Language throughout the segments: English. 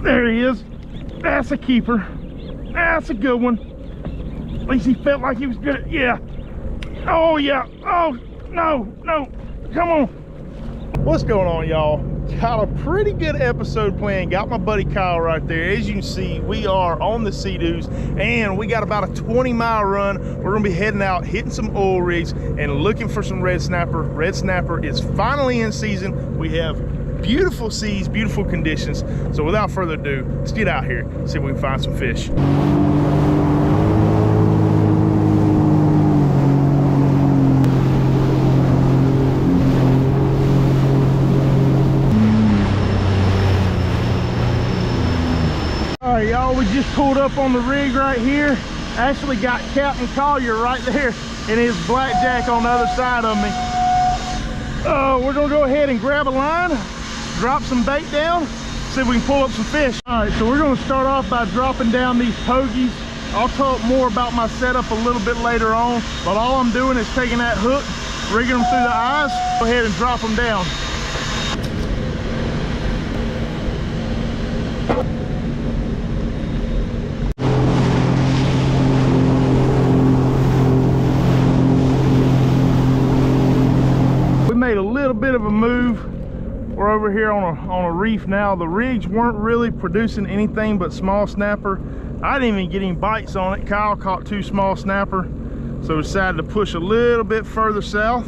There he is. That's a keeper. That's a good one. At least he felt like he was good. Yeah. Oh, yeah. Oh, no, no. Come on. What's going on, y'all? Got a pretty good episode planned. Got my buddy Kyle right there. As you can see, we are on the Seadoos, and we got about a 20-mile run. We're gonna be heading out, hitting some oil rigs, and looking for some red snapper. Red snapper is finally in season. We have beautiful seas, beautiful conditions. So without further ado, let's get out here, see if we can find some fish. All right, y'all, we just pulled up on the rig right here. Actually got Captain Collier right there and his blackjack on the other side of me. We're gonna go ahead and grab a line, drop some bait down, see if we can pull up some fish. All right, so we're gonna start off by dropping down these pogies. I'll talk more about my setup a little bit later on, but all I'm doing is taking that hook, rigging them through the eyes, go ahead and drop them down. Made a little bit of a move. We're over here on a reef now. The rigs weren't really producing anything but small snapper. I didn't even get any bites on it. Kyle caught 2 small snapper, so we decided to push a little bit further south,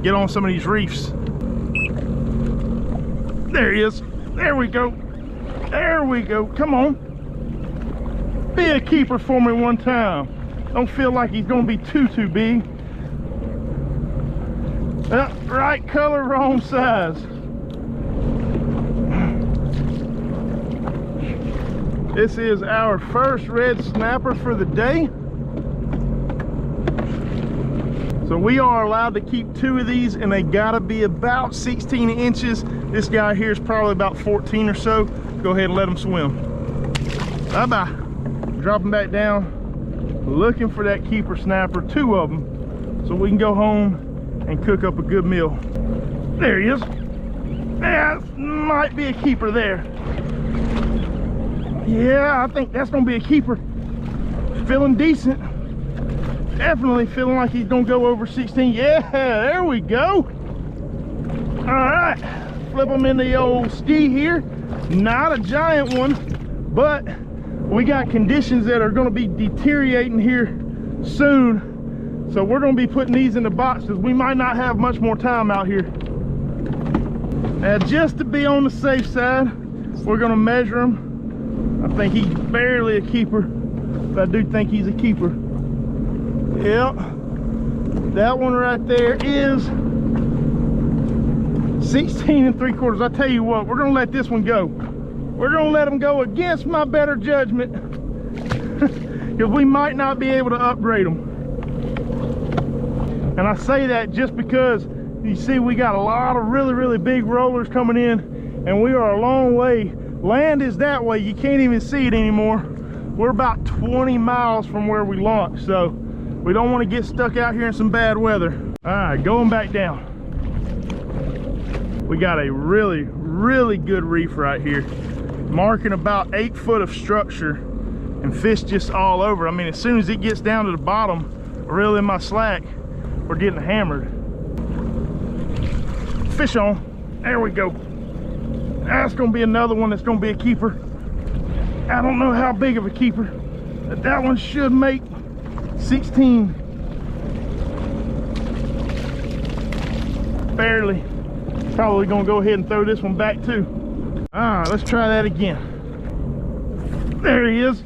get on some of these reefs. There he is. There we go. There we go. Come on, be a keeper for me one time. Don't feel like he's gonna be too big. Right color, wrong size. This is our first red snapper for the day. So we are allowed to keep 2 of these, and they gotta be about 16 inches. This guy here is probably about 14 or so. Go ahead and let them swim. Bye-bye. Drop them back down. Looking for that keeper snapper, 2 of them, so we can go home and cook up a good meal. There he is. That might be a keeper there. Yeah, I think that's gonna be a keeper. Feeling decent. Definitely feeling like he's gonna go over 16. Yeah, there we go. All right, flip him in the old ski here. Not a giant one, but we got conditions that are gonna be deteriorating here soon. So we're gonna be putting these in the boxes. We might not have much more time out here. Now, just to be on the safe side, we're gonna measure him. I think he's barely a keeper, but I do think he's a keeper. Yep, that one right there is 16 3/4. I tell you what, we're gonna let this one go. We're gonna let him go against my better judgment, because we might not be able to upgrade them. And I say that just because you see we got a lot of really big rollers coming in, and we are a long way. Land is that way, you can't even see it anymore. We're about 20 miles from where we launched, so we don't want to get stuck out here in some bad weather. All right, going back down. We got a really good reef right here, marking about 8 foot of structure, and fish just all over. I mean, as soon as it gets down to the bottom, reel in my slack, we're getting hammered. Fish on. There we go. That's gonna be another one that's gonna be a keeper. I don't know how big of a keeper, but that one should make 16. Barely. Probably gonna go ahead and throw this one back too. All right, let's try that again. There he is.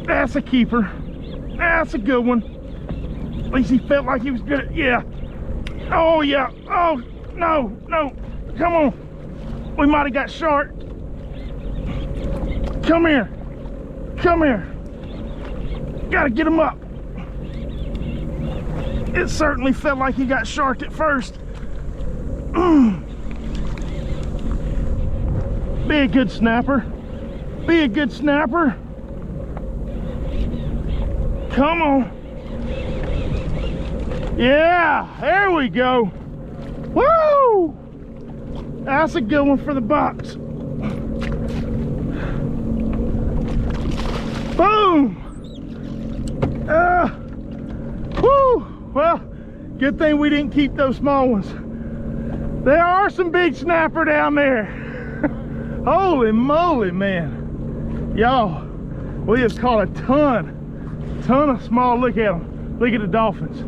That's a keeper. That's a good one. At least he felt like he was good. Yeah. Oh, yeah. Oh, no, no. Come on. We might have got shark. Come here. Come here. Gotta get him up. It certainly felt like he got sharked at first. Be a good snapper. Be a good snapper. Come on. Yeah, there we go. Woo! That's a good one for the box. Good thing we didn't keep those small ones. There are some big snapper down there. Holy moly, man. Y'all, we have caught a ton of small. Look at them. Look at the dolphins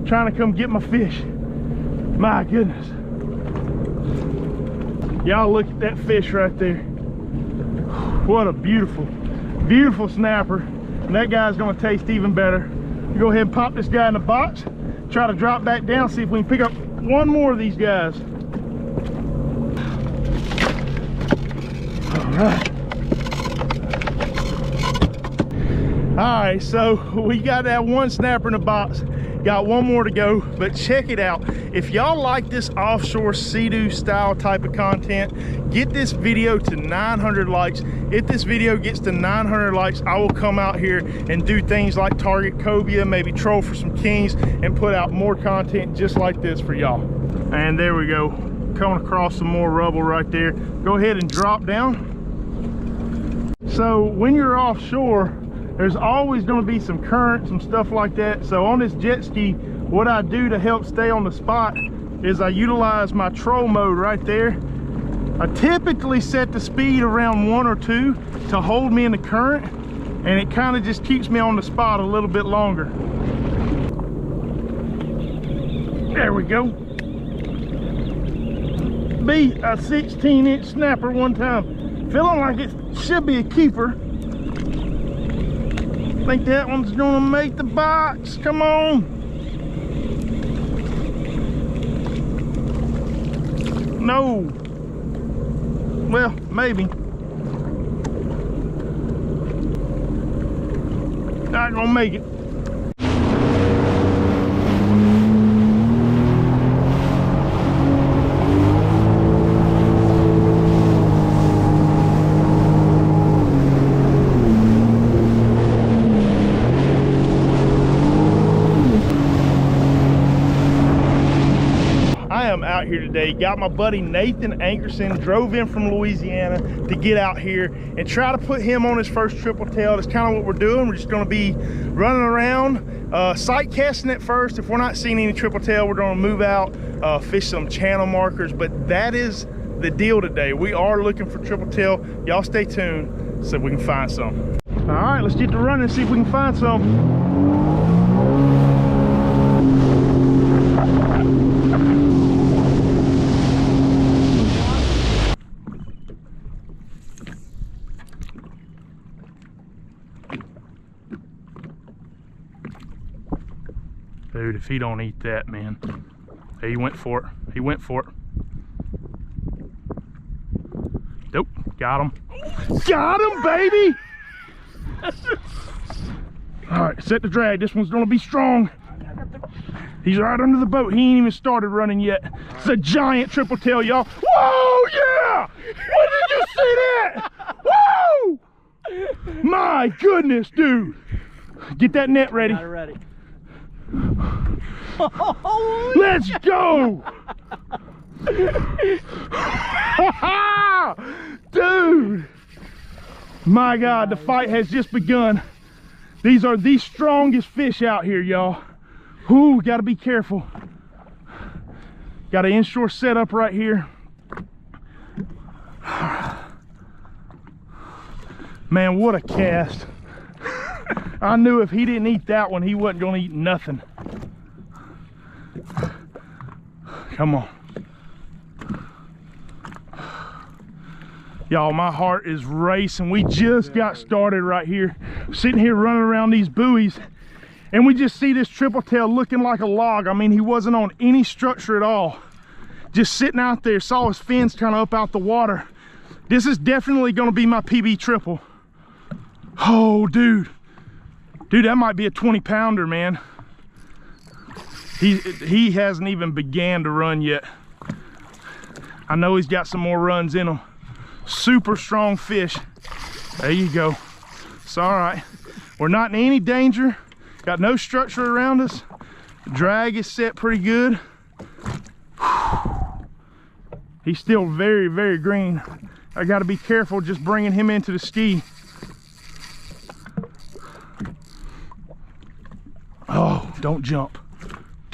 trying to come get my fish. My goodness. Y'all look at that fish right there. What a beautiful snapper. And that guy's gonna taste even better. Go ahead and pop this guy in the box. Try to drop back down, see if we can pick up one more of these guys. All right. All right, so we got that one snapper in the box. Got one more to go, but check it out. If y'all like this offshore Seadoo style type of content, get this video to 900 likes. If this video gets to 900 likes, I will come out here and do things like target cobia, maybe troll for some kings, and put out more content just like this for y'all. And there we go. Coming across some more rubble right there. Go ahead and drop down. So when you're offshore, there's always going to be some current, some stuff like that. So on this jet ski, what I do to help stay on the spot is I utilize my troll mode right there. I typically set the speed around 1 or 2 to hold me in the current, and it kind of just keeps me on the spot a little bit longer. There we go. Be a 16-inch snapper one time. Feeling like it should be a keeper. I think that one's gonna make the box. Come on. No. Well, maybe. Not gonna make it. Out here today, got my buddy Nathan Ankerson, drove in from Louisiana to get out here and try to put him on his first triple tail. That's kind of what we're doing. We're just going to be running around, sight casting at first. If we're not seeing any triple tail, we're going to move out, fish some channel markers, but that is the deal today. We are looking for triple tail. Y'all stay tuned so we can find some. All right, let's get to running and see if we can find some. Dude, if he don't eat that, man. Hey, he went for it. He went for it. Nope, got him. Got him, baby! All right, set the drag. This one's gonna be strong. He's right under the boat. He ain't even started running yet. It's a giant triple tail, y'all. Whoa, yeah! When did you see that? Whoa! My goodness, dude. Get that net ready. Got it ready. Let's go! Dude! My God, the fight has just begun. These are the strongest fish out here, y'all. Ooh, gotta be careful. Got an inshore setup right here. Man, what a cast. I knew if he didn't eat that one, he wasn't gonna eat nothing. Come on. Y'all, my heart is racing. We just got started right here. Sitting here running around these buoys, and we just see this triple tail looking like a log. I mean, he wasn't on any structure at all. Just sitting out there, saw his fins kind of up out the water. This is definitely gonna be my PB triple. Oh, dude. Dude, that might be a 20-pounder, man. He hasn't even began to run yet. I know he's got some more runs in him. Super strong fish. There you go. It's all right. We're not in any danger. Got no structure around us. The drag is set pretty good. He's still very, very green. I got to be careful just bringing him into the ski. Oh, don't jump.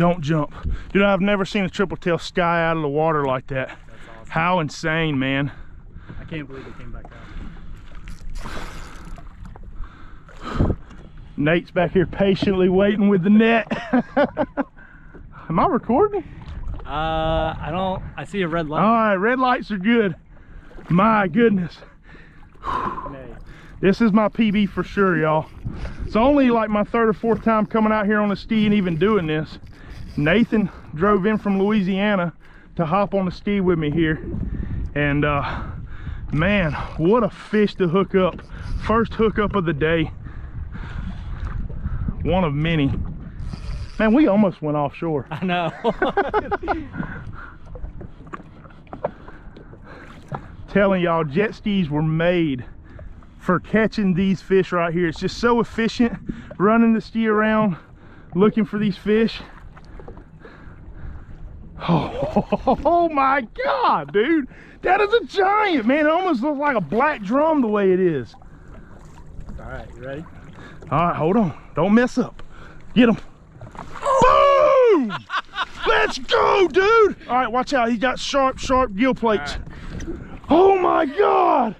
Don't jump. Dude, I've never seen a tripletail sky out of the water like that. That's awesome. How insane, man. I can't believe it came back out. Nate's back here patiently waiting with the net. Am I recording? I see a red light. All right, red lights are good. My goodness. This is my PB for sure, y'all. It's only like my third or fourth time coming out here on the ski and even doing this. Nathan drove in from Louisiana to hop on the ski with me here. And man, what a fish to hook up. First hookup of the day. One of many. Man, we almost went offshore. I know. Telling y'all, jet skis were made for catching these fish right here. It's just so efficient, running the ski around looking for these fish. Oh my God, dude, that is a giant, man. It almost looks like a black drum the way it is. All right, you ready? All right, hold on, don't mess up. Get him. Boom! Let's go, dude. All right, watch out, he's got sharp gill plates. Oh my God!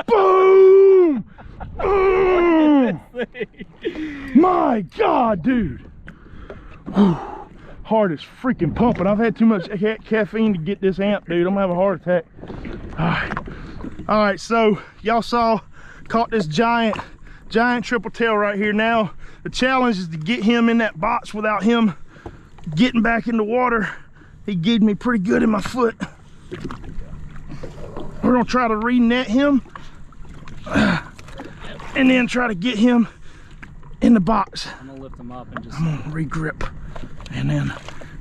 Boom! Boom! My God, dude! Whew. Heart is freaking pumping. I've had too much caffeine to get this amp, dude. I'm gonna have a heart attack. All right. So y'all saw, caught this giant tripletail right here. Now the challenge is to get him in that box without him getting back in the water. He gave me pretty good in my foot. We're gonna try to re-net him and then try to get him in the box. I'm gonna lift him up and just... I'm gonna re-grip and then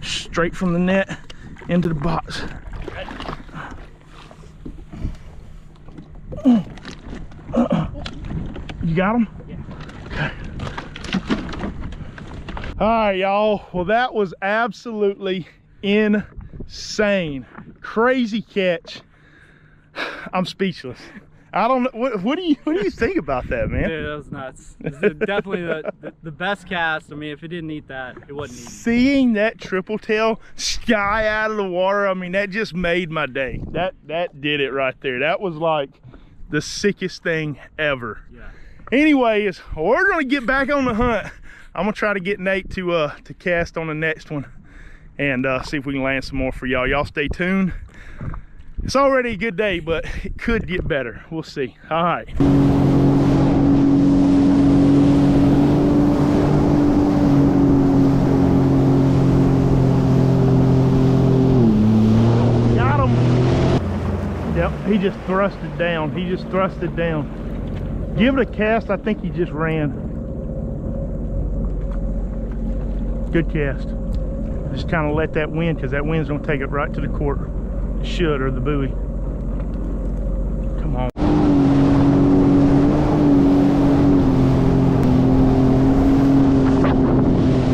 straight from the net into the box. You got him? Yeah. Okay. All right, y'all. Well, that was absolutely insane. Crazy catch. I'm speechless. I don't know. What do you think about that, man? Dude, that was nuts. This is definitely the best cast. I mean, if it didn't eat that, it wasn't eating. Seeing that tripletail sky out of the water, I mean, that just made my day. That did it right there. That was like the sickest thing ever. Yeah. Anyways, we're gonna get back on the hunt. I'm gonna try to get Nate to cast on the next one and see if we can land some more for y'all. Y'all stay tuned. It's already a good day, but it could get better. We'll see. All right. Got him. Yep, he just thrusted down. He just thrusted down. Give it a cast. I think he just ran. Good cast. Just kind of let that wind, because that wind's gonna take it right to the court. Should, or the buoy. Come on.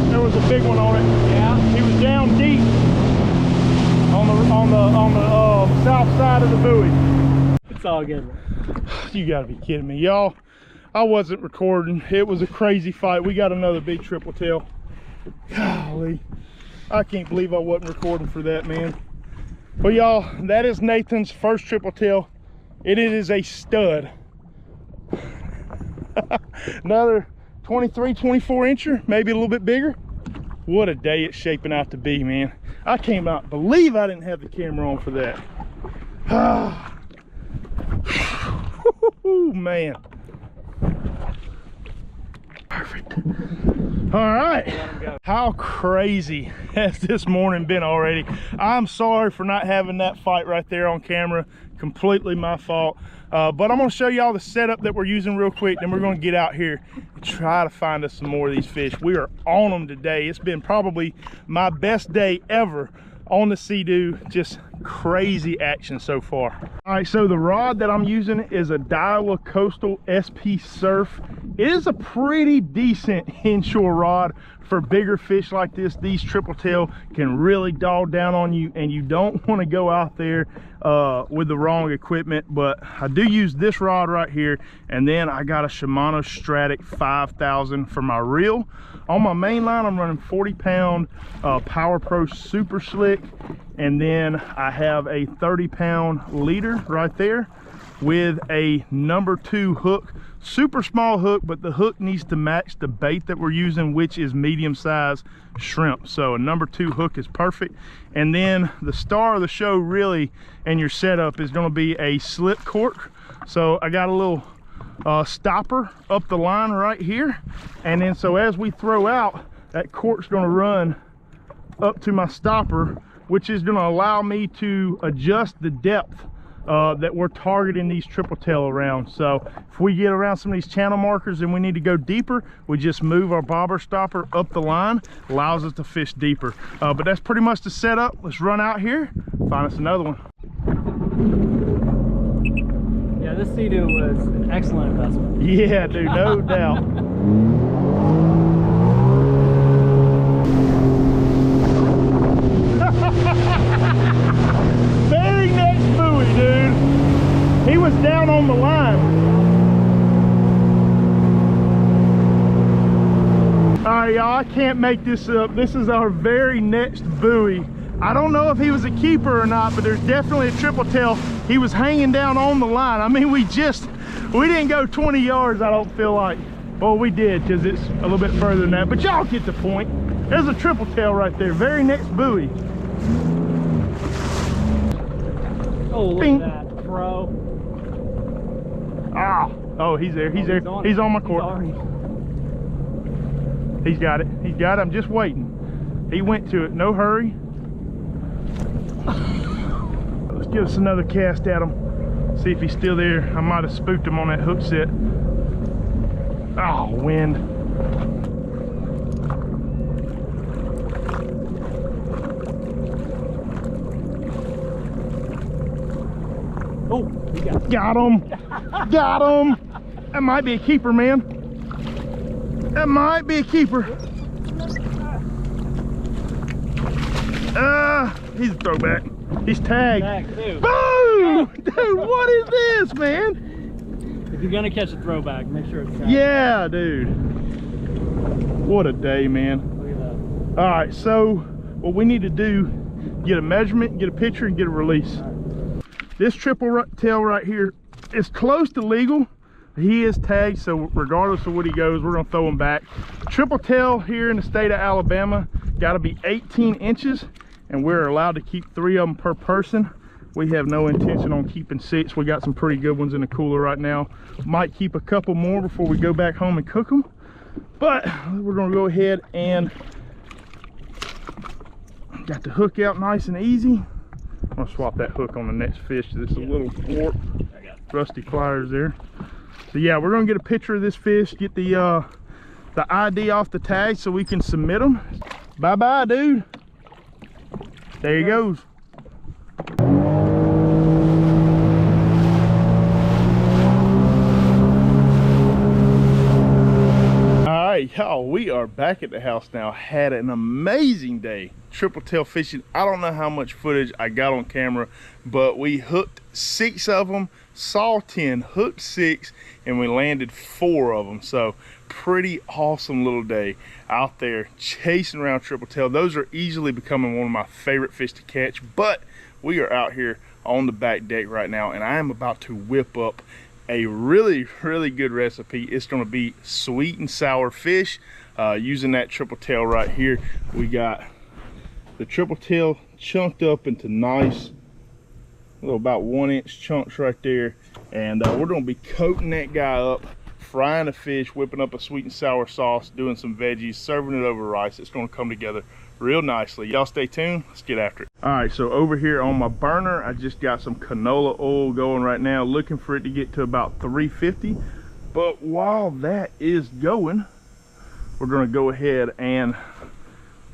There was a big one on it. Yeah. He was down deep on the south side of the buoy. It's all good. You gotta be kidding me, y'all. I wasn't recording. It was a crazy fight. We got another big tripletail. Golly, I can't believe I wasn't recording for that, man. Well, y'all, that is Nathan's first tripletail. It is a stud. Another 23, 24 incher, maybe a little bit bigger. What a day it's shaping out to be, man. I cannot believe I didn't have the camera on for that. Man. Perfect. All right, how crazy has this morning been already? I'm sorry for not having that fight right there on camera. Completely my fault. But I'm gonna show y'all the setup that we're using real quick, then we're gonna get out here and try to find us some more of these fish. We are on them today. It's been probably my best day ever on the Seadoo. Just crazy action so far. All right, so the rod that I'm using is a Daiwa Coastal SP Surf It is a pretty decent inshore rod for bigger fish like this. These triple tail can really dog down on you, and you don't want to go out there with the wrong equipment. But I do use this rod right here, and then I got a Shimano Stratic 5000 for my reel. On my main line, I'm running 40-pound Power Pro Super Slick, and then I have a 30-pound leader right there with a #2 hook. Super small hook, but the hook needs to match the bait that we're using, which is medium-sized shrimp. So a #2 hook is perfect. And then the star of the show really in your setup is going to be a slip cork. So I got a little stopper up the line right here, and then so as we throw out, that cork's going to run up to my stopper, which is going to allow me to adjust the depth that we're targeting these triple tail around. So if we get around some of these channel markers and we need to go deeper, we just move our bobber stopper up the line, allows us to fish deeper. But that's pretty much the setup. Let's run out here, find us another one. Yeah, this Seadoo was an excellent investment. Yeah, dude, no doubt. Very next buoy, dude. He was down on the line. All right, y'all, I can't make this up. This is our very next buoy. I don't know if he was a keeper or not, but there's definitely a triple tail. He was hanging down on the line. I mean, we didn't go 20 yards, I don't feel like. Well, we did, because it's a little bit further than that, but y'all get the point. There's a triple tail right there, very next buoy. Oh, look Bing. at that, bro. Ah, oh, he's there, he's there. He's on my court. He's got it, he's got it. I'm just waiting. He went to it, no hurry. Let's give us another cast at him. See if he's still there. I might have spooked him on that hook set. Oh, wind. Oh, he got it. Got him. Got him. That might be a keeper, man. That might be a keeper. He's a throwback. He's tagged. Boom! Dude, what is this, man? If you're gonna catch a throwback, make sure it's tagged. Yeah, dude. What a day, man. Look at that. All right, so what we need to do, get a measurement, get a picture, and get a release. This triple tail right here is close to legal. He is tagged, so regardless of what he goes, we're gonna throw him back. Triple tail here in the state of Alabama got to be 18 inches, and we're allowed to keep 3 of them per person. We have no intention on keeping 6. We got some pretty good ones in the cooler right now. Might keep a couple more before we go back home and cook them, but we're gonna go ahead and got the hook out nice and easy. I'm gonna swap that hook on the next fish. This is a little warp, rusty pliers there. So yeah, we're gonna get a picture of this fish, get the ID off the tag so we can submit them. Bye bye, dude. There he goes. All right, y'all, we are back at the house now. Had an amazing day triple tail fishing. I don't know how much footage I got on camera, but we hooked 6 of them, saw 10, hooked 6, and we landed 4 of them. So pretty awesome little day out there chasing around triple tail. Those are easily becoming one of my favorite fish to catch, but we are out here on the back deck right now, and I am about to whip up a really good recipe. It's going to be sweet and sour fish using that triple tail right here. We got the triple tail chunked up into nice little about 1-inch chunks right there, and we're going to be coating that guy up, frying a fish, whipping up a sweet and sour sauce, doing some veggies, serving it over rice. It's going to come together real nicely. Y'all stay tuned. Let's get after it. All right, so over here on my burner, I just got some canola oil going right now, looking for it to get to about 350. But while that is going, we're going to go ahead and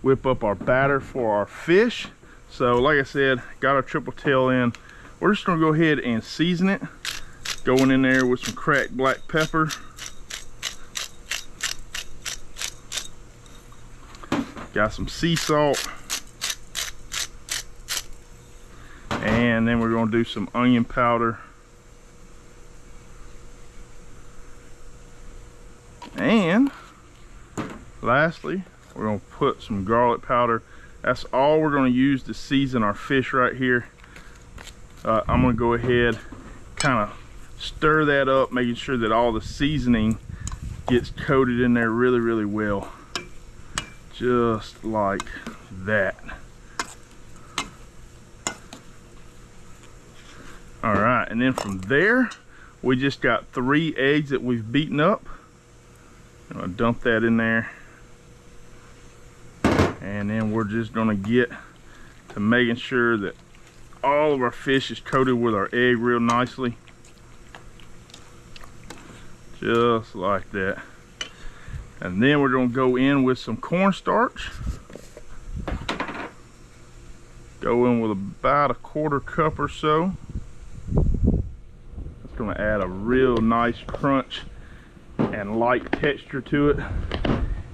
whip up our batter for our fish. So like I said, got our triple tail in. We're just going to go ahead and season it, going in there with some cracked black pepper, Got some sea salt. And then we're going to do some onion powder. And lastly, we're going to put some garlic powder. That's all we're going to use to season our fish right here. I'm going to go ahead, kind of stir that up, making sure that all the seasoning gets coated in there really, really well. Just like that. All right, and then from there, we just got 3 eggs that we've beaten up. I'm gonna dump that in there. And then we're just gonna get to making sure that all of our fish is coated with our egg real nicely. Just like that. And then we're gonna go in with some cornstarch. Go in with about a 1/4 cup or so. It's gonna add a real nice crunch and light texture to it.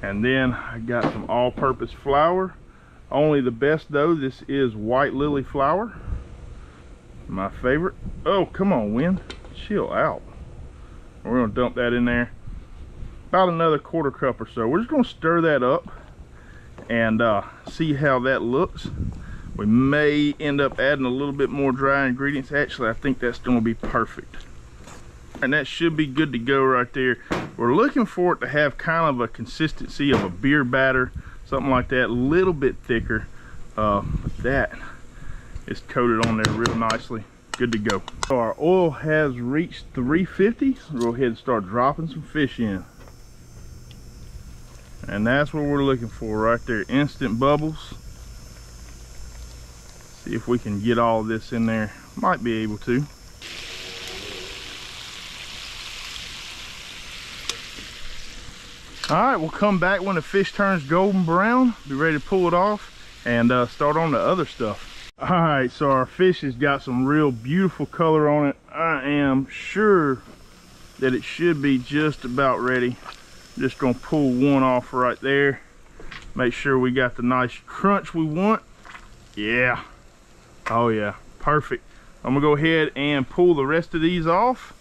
And then I got some all-purpose flour. Only the best though, this is white lily flour. My favorite. Oh, come on, wind. Chill out. We're gonna dump that in there. About another 1/4 cup or so. We're just gonna stir that up and see how that looks. We may end up adding a little bit more dry ingredients. Actually, I think that's gonna be perfect. And that should be good to go right there. We're looking for it to have kind of a consistency of a beer batter, something like that, a little bit thicker. But that is coated on there real nicely. Good to go. So our oil has reached 350. We'll go ahead and start dropping some fish in. And that's what we're looking for right there, instant bubbles. See if we can get all of this in there. Might be able to. All right, we'll come back when the fish turns golden brown. Be ready to pull it off and start on the other stuff. All right, so our fish has got some real beautiful color on it. I am sure that it should be just about ready. Just gonna pull one off right there. Make sure we got the nice crunch we want. Yeah. Oh yeah, perfect. I'm gonna go ahead and pull the rest of these off.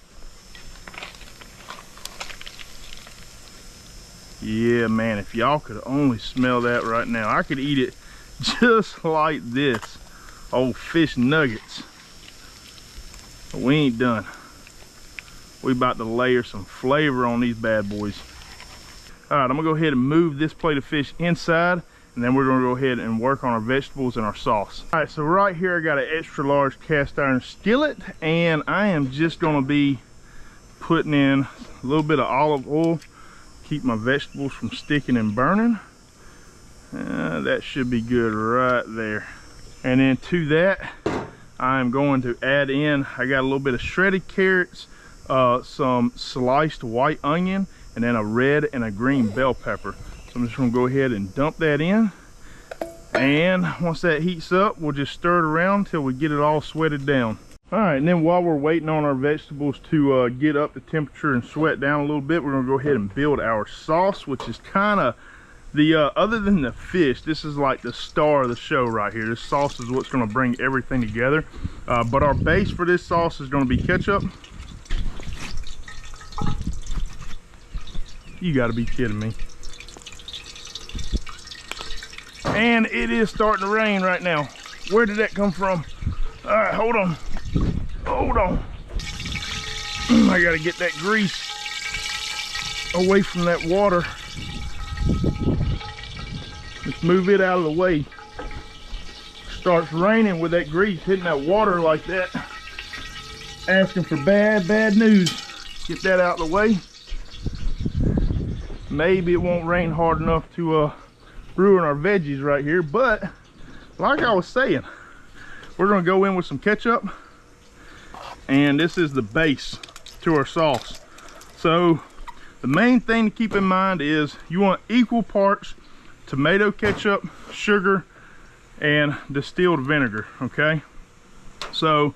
Yeah, man, if y'all could only smell that right now. I could eat it just like this. Old fish nuggets. But we ain't done. We about to layer some flavor on these bad boys. All right, I'm gonna go ahead and move this plate of fish inside, and then we're gonna go ahead and work on our vegetables and our sauce. All right, so right here I got an extra large cast iron skillet, and I am just gonna be putting in a little bit of olive oil. Keep my vegetables from sticking and burning. That should be good right there. And then to that, I'm going to add in, I got a little bit of shredded carrots, some sliced white onion, and then a red and a green bell pepper. So I'm just gonna go ahead and dump that in. And once that heats up, we'll just stir it around until we get it all sweated down. All right, and then while we're waiting on our vegetables to get up to temperature and sweat down a little bit, we're gonna go ahead and build our sauce, which is kind of the, other than the fish, this is like the star of the show right here. This sauce is what's gonna bring everything together. But our base for this sauce is gonna be ketchup. You gotta be kidding me. And it is starting to rain right now. Where did that come from? All right, hold on. Hold on. I gotta get that grease away from that water. Let's move it out of the way. Starts raining with that grease hitting that water like that. Asking for bad news. Get that out of the way. Maybe it won't rain hard enough to ruin our veggies right here, but like I was saying, we're gonna go in with some ketchup, and this is the base to our sauce. So the main thing to keep in mind is you want equal parts tomato ketchup, sugar, and distilled vinegar, okay? So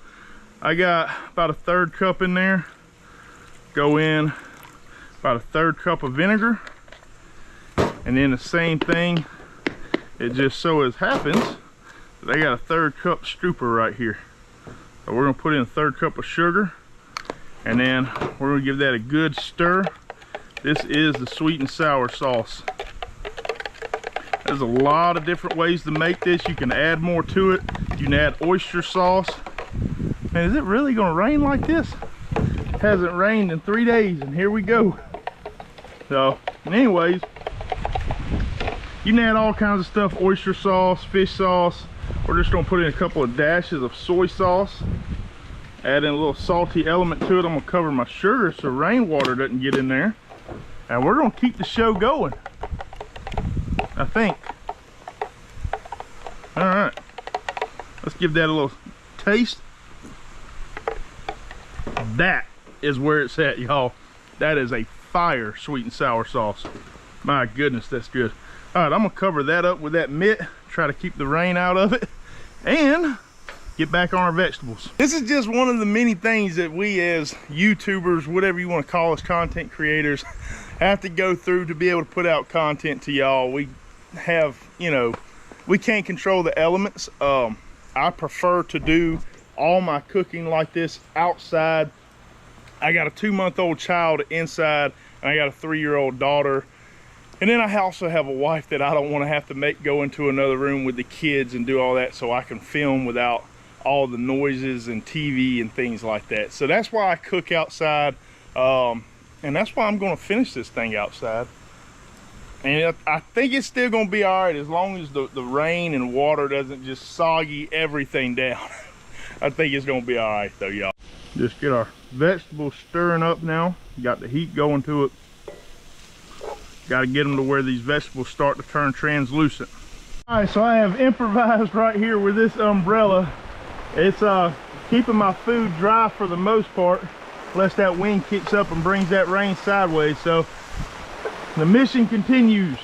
I got about a 1/3 cup in there. Go in about a 1/3 cup of vinegar, and then the same thing It just so as happens that I got a 1/3 cup strooper right here. So we're gonna put in a 1/3 cup of sugar, and then we're gonna give that a good stir. This is the sweet and sour sauce. There's a lot of different ways to make this. You can add more to it. You can add oyster sauce. Man, is it really gonna rain like this? It hasn't rained in 3 days, and here we go. So, anyways, you can add all kinds of stuff, oyster sauce, fish sauce. We're just gonna put in a couple of dashes of soy sauce. Add in a little salty element to it. I'm gonna cover my sugar so rainwater doesn't get in there. And we're gonna keep the show going, I think. All right, let's give that a little taste. That is where it's at, y'all. That is a fire sweet and sour sauce. My goodness, that's good. All right, I'm gonna cover that up with that mitt, try to keep the rain out of it, and get back on our vegetables. This is just one of the many things that we as YouTubers, whatever you want to call us, content creators, have to go through to be able to put out content to y'all. We have, you know, we can't control the elements. I prefer to do all my cooking like this outside. I got a 2-month-old child inside, and I got a 3-year-old daughter. And then I also have a wife that I don't want to have to make go into another room with the kids and do all that, so I can film without all the noises and TV and things like that. So that's why I cook outside, and that's why I'm going to finish this thing outside. And I think it's still going to be all right as long as the rain and water doesn't just soggy everything down. I think it's going to be all right though, y'all. Just get our vegetables stirring up now. Got the heat going to it. Got to get them to where these vegetables start to turn translucent. All right, so I have improvised right here with this umbrella. It's keeping my food dry for the most part, unless that wind kicks up and brings that rain sideways. So the mission continues.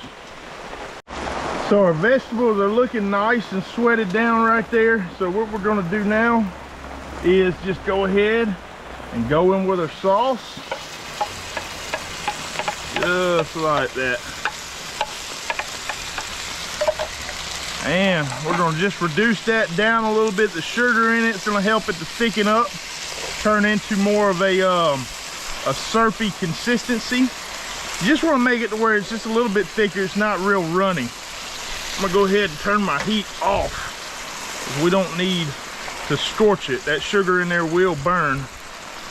So our vegetables are looking nice and sweated down right there. So what we're gonna do now is just go ahead and go in with our sauce. Just like that. And we're gonna just reduce that down a little bit. The sugar in it's gonna help it to thicken up, turn into more of a syrupy consistency. You just wanna make it to where it's just a little bit thicker, it's not real runny. I'm gonna go ahead and turn my heat off. We don't need to scorch it. That sugar in there will burn.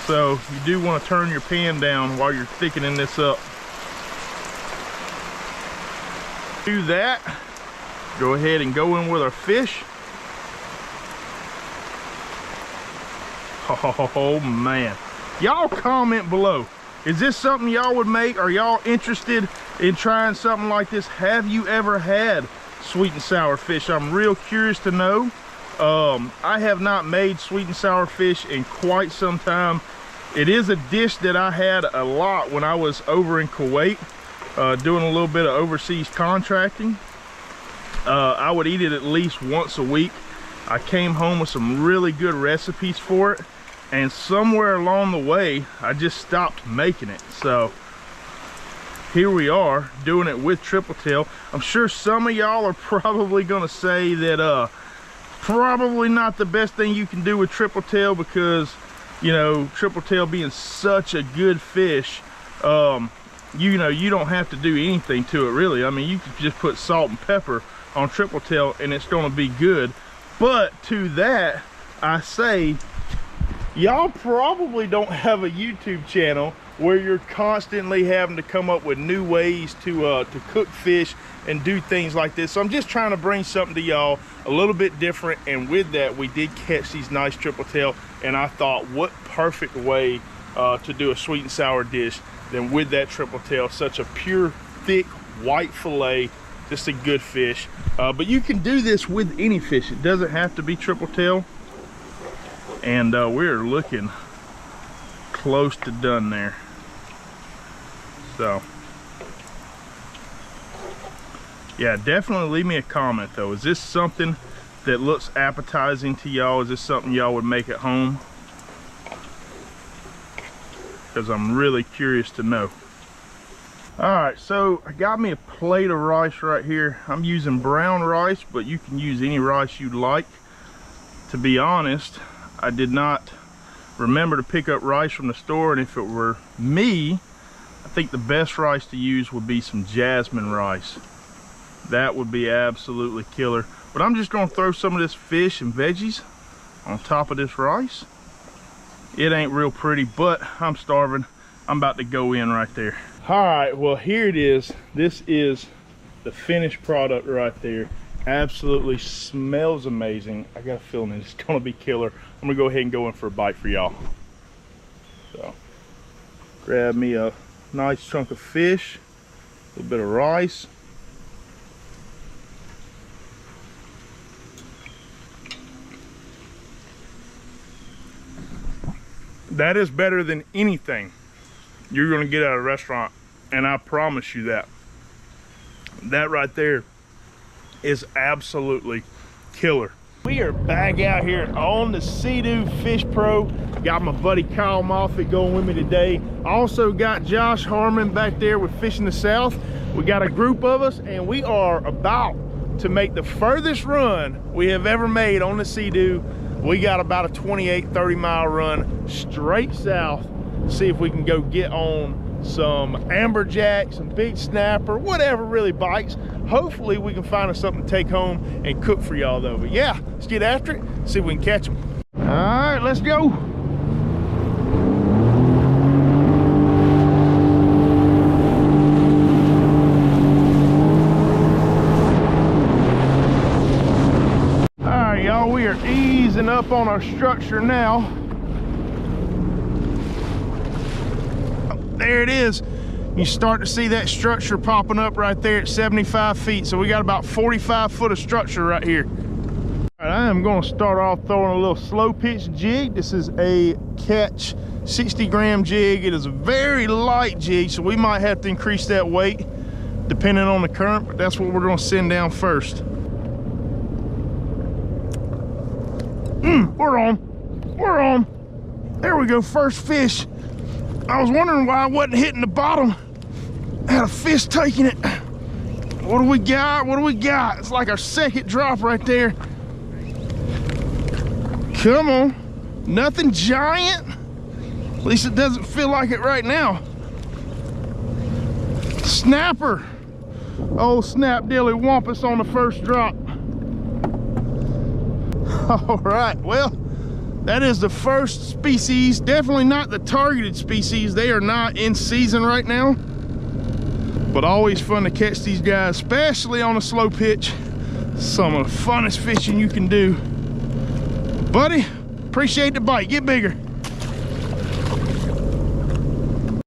So you do wanna turn your pan down while you're thickening this up. Do that. Go ahead and go in with our fish. Oh man. Y'all comment below. Is this something y'all would make? Are y'all interested in trying something like this? Have you ever had sweet and sour fish? I'm real curious to know. I have not made sweet and sour fish in quite some time. It is a dish that I had a lot when I was over in Kuwait, doing a little bit of overseas contracting. I would eat it at least once a week. I came home with some really good recipes for it, and somewhere along the way I just stopped making it. So here we are doing it with Tripletail. I'm sure some of y'all are probably gonna say that probably not the best thing you can do with Tripletail, because you know, Tripletail being such a good fish, you know, you don't have to do anything to it really. I mean, you could just put salt and pepper on Tripletail and it's gonna be good. But to that I say, y'all probably don't have a YouTube channel where you're constantly having to come up with new ways to cook fish and do things like this. So I'm just trying to bring something to y'all a little bit different, and with that we did catch these nice Tripletail, and I thought what perfect way to do a sweet and sour dish than with that Tripletail. Such a pure, thick, white fillet, just a good fish. But you can do this with any fish. It doesn't have to be Tripletail. And we're looking close to done there. So yeah, definitely leave me a comment though. Is this something that looks appetizing to y'all? Is this something y'all would make at home? Because I'm really curious to know. All right, so I got me a plate of rice right here. I'm using brown rice, but you can use any rice you'd like. To be honest, I did not remember to pick up rice from the store, and if it were me, I think the best rice to use would be some jasmine rice. That would be absolutely killer. But I'm just gonna throw some of this fish and veggies on top of this rice. It ain't real pretty, but I'm starving. I'm about to go in right there. All right, well, here it is. This is the finished product right there. Absolutely smells amazing. I got a feeling it's gonna be killer. I'm gonna go ahead and go in for a bite for y'all. So, grab me a nice chunk of fish, a little bit of rice. That is better than anything you're gonna get at a restaurant, and I promise you that. That right there is absolutely killer. We are back out here on the Seadoo Fish Pro. Got my buddy Kyle Moffitt going with me today. Also got Josh Harmon back there with Fishing the South. We got a group of us, and we are about to make the furthest run we have ever made on the Seadoo. We got about a 28-30 mile run straight south. See if we can go get on some amberjack, some big snapper, whatever really bites. Hopefully we can find us something to take home and cook for y'all though. But yeah, let's get after it, see if we can catch them. All right, let's go. All right, y'all, we are easing up on our structure now. There it is. You start to see that structure popping up right there at 75 feet. So we got about 45 foot of structure right here. All right, I am going to start off throwing a little slow pitch jig. This is a catch 60-gram jig. It is a very light jig, so we might have to increase that weight depending on the current, but that's what we're going to send down first. We're on. We're on. There we go, first fish. I was wondering why I wasn't hitting the bottom. I had a fish taking it. What do we got? What do we got? It's like our second drop right there. Come on. Nothing giant. At least it doesn't feel like it right now. Snapper. Oh, snap dilly wampus on the first drop. All right, well, that is the first species. Definitely not the targeted species. They are not in season right now. But always fun to catch these guys, especially on a slow pitch. Some of the funnest fishing you can do. Buddy, appreciate the bite. Get bigger.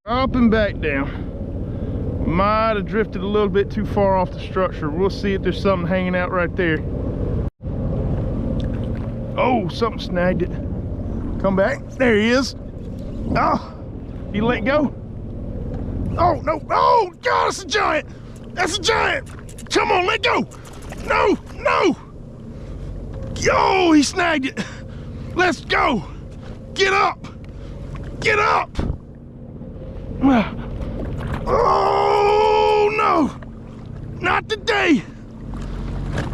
Up and back down. Might have drifted a little bit too far off the structure. We'll see if there's something hanging out right there. Oh, something snagged it. Come back. There he is. Oh, he let go. Oh, no. Oh, God, it's a giant. That's a giant. Come on, let go. No, no. Yo, he snagged it. Let's go. Get up. Get up. Oh, no. Not today.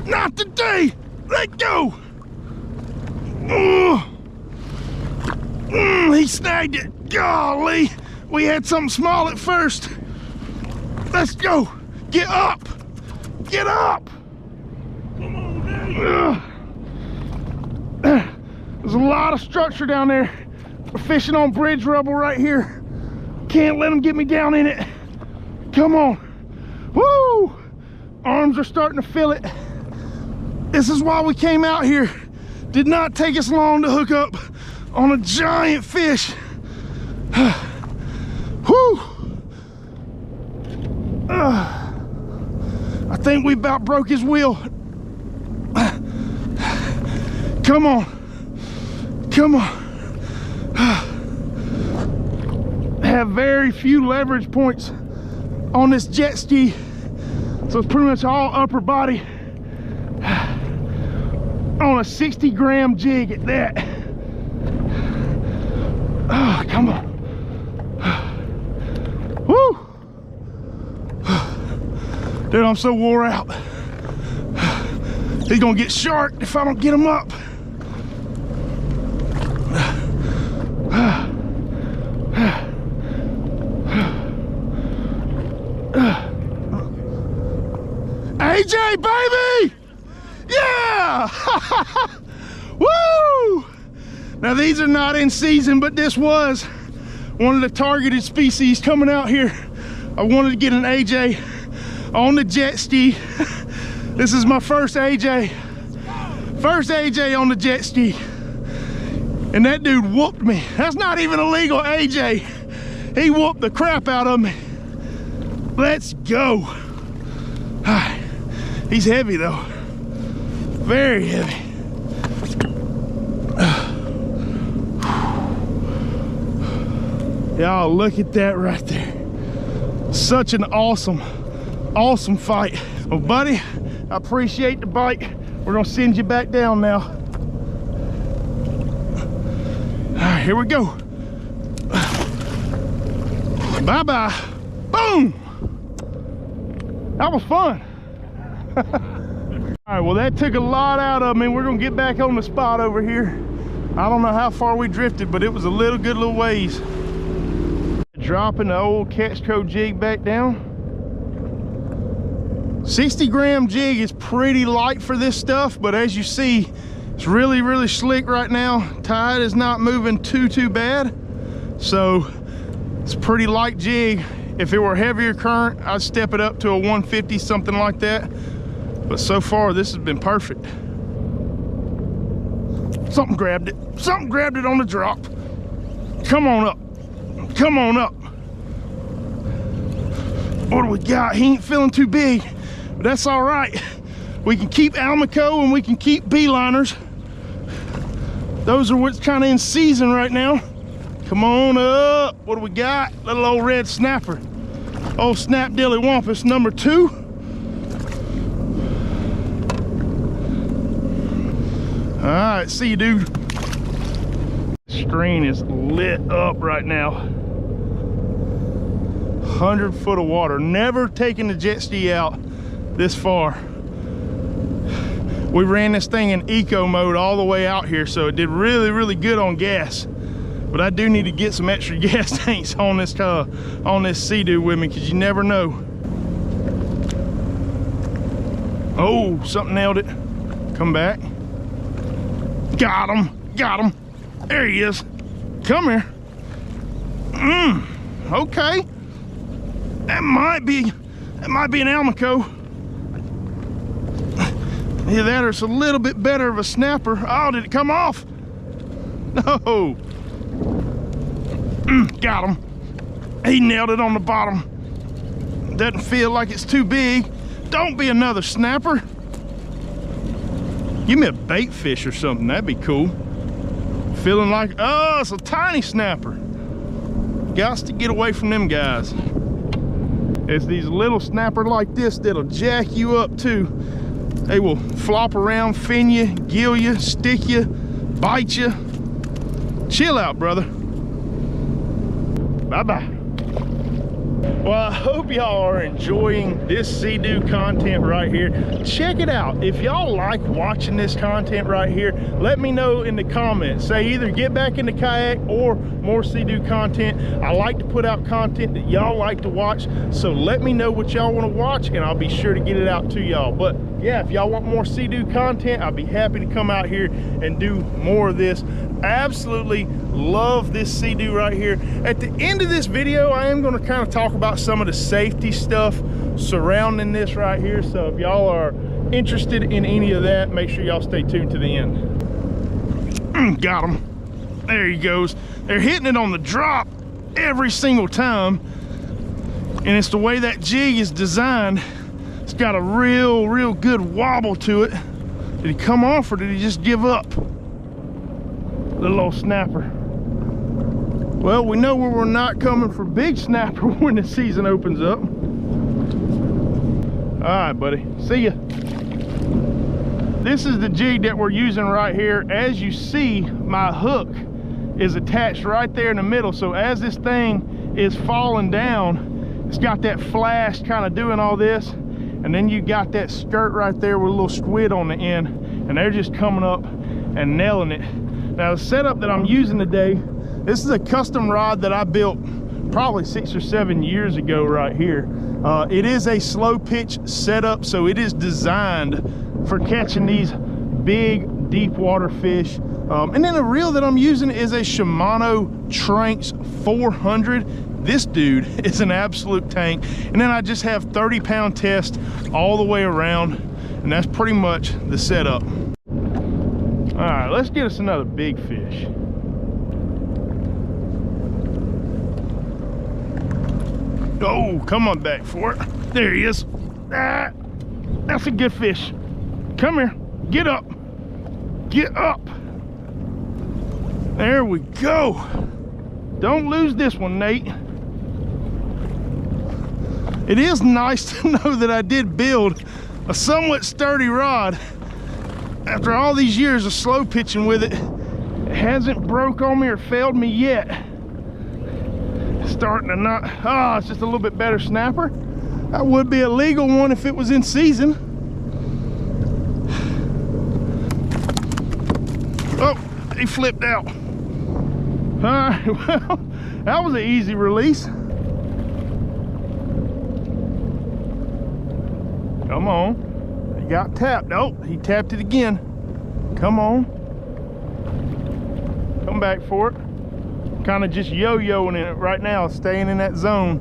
Not today. Let go. He snagged it. Golly. We had something small at first. Let's go. Get up. Get up. Come on, Daddy. There's a lot of structure down there. We're fishing on bridge rubble right here. Can't let them get me down in it. Come on. Woo! Arms are starting to feel it. This is why we came out here. Did not take us long to hook up on a giant fish. Whew. I think we about broke his wheel. Come on. Come on. Have very few leverage points on this jet ski. So it's pretty much all upper body on a 60-gram jig at that. Oh, come on. Woo! Dude, I'm so wore out. He's gonna get sharked if I don't get him up. AJ, baby! Yeah! Woo! Now these are not in season, but this was one of the targeted species coming out here. I wanted to get an AJ on the jet ski. This is my first AJ. First AJ on the jet ski. And that dude whooped me. That's not even a legal AJ. He whooped the crap out of me. Let's go. He's heavy though. Very heavy. Y'all, look at that right there. Such an awesome fight. Well, buddy, I appreciate the bite. We're gonna send you back down now. All right, here we go. Bye-bye. Boom! That was fun. All right, well, that took a lot out of me. We're gonna get back on the spot over here. I don't know how far we drifted, but it was a good little ways. Dropping the old catch co jig back down. 60-gram jig is pretty light for this stuff, but as you see, it's really slick right now. Tide is not moving too bad, so it's a pretty light jig. If it were heavier current, I'd step it up to a 150, something like that. But so far, this has been perfect. Something grabbed it. Something grabbed it on the drop. Come on up. Come on up. What do we got? He ain't feeling too big, but that's all right. We can keep Almaco and we can keep beeliners. Those are what's kind of in season right now. Come on up. What do we got? Little old red snapper. Old Snap Dilly Wampus number 2. All right, see you, dude. The screen is lit up right now. 100 foot of water. Never taken the jet ski out this far. We ran this thing in eco mode all the way out here, so it did really good on gas. But I do need to get some extra gas tanks on this Seadoo with me, because you never know. Oh, something nailed it. Come back. Got him. There he is. Come here. Okay. That might be an Almaco. Either that or it's a little bit better of a snapper. Oh, did it come off? No. Got him. He nailed it on the bottom. Doesn't feel like it's too big. Don't be another snapper. Give me a bait fish or something. That'd be cool. Feeling like, oh, it's a tiny snapper. Gots to get away from them guys. It's these little snapper like this that'll jack you up too. They will flop around, fin you, gill you, stick you, bite you. Chill out, brother. Bye-bye. Well, I hope y'all are enjoying this Seadoo content right here. Check it out. If y'all like watching this content right here, let me know in the comments. Say either get back in the kayak or more Seadoo content. I like to put out content that y'all like to watch, so let me know what y'all want to watch and I'll be sure to get it out to y'all. But yeah, if y'all want more Seadoo content, I'll be happy to come out here and do more of this. Absolutely love this Seadoo right here. At the end of this video, I am going to kind of talk about some of the safety stuff surrounding this right here. So if y'all are interested in any of that, make sure y'all stay tuned to the end. Got him. There he goes. They're hitting it on the drop every single time, and it's the way that jig is designed. It's got a real good wobble to it. Did he come off or did he just give up? Little old snapper. Well, we know where we're not coming for big snapper when the season opens up. All right, buddy. See ya. This is the jig that we're using right here. As you see, my hook is attached right there in the middle. So as this thing is falling down, it's got that flash kind of doing all this. and then you got that skirt right there with a little squid on the end, and they're just coming up and nailing it. Now the setup that I'm using today, this is a custom rod that I built probably 6 or 7 years ago right here. It is a slow pitch setup, so it is designed for catching these big deep water fish. And then the reel that I'm using is a Shimano Tranx 400. This dude is an absolute tank. And then I just have 30-pound test all the way around, and that's pretty much the setup. All right, let's get us another big fish. Oh, come on back for it. There he is. Ah, that's a good fish. Come here, get up. Get up. There we go. Don't lose this one, Nate. It is nice to know that I did build a somewhat sturdy rod. After all these years of slow pitching with it, it hasn't broke on me or failed me yet. It's starting to not, it's just a little bit better snapper. That would be a legal one if it was in season. Oh, he flipped out. All right, well, that was an easy release. Come on. He got tapped. Oh, he tapped it again. Come on. Come back for it. Kind of just yo-yoing in it right now, staying in that zone.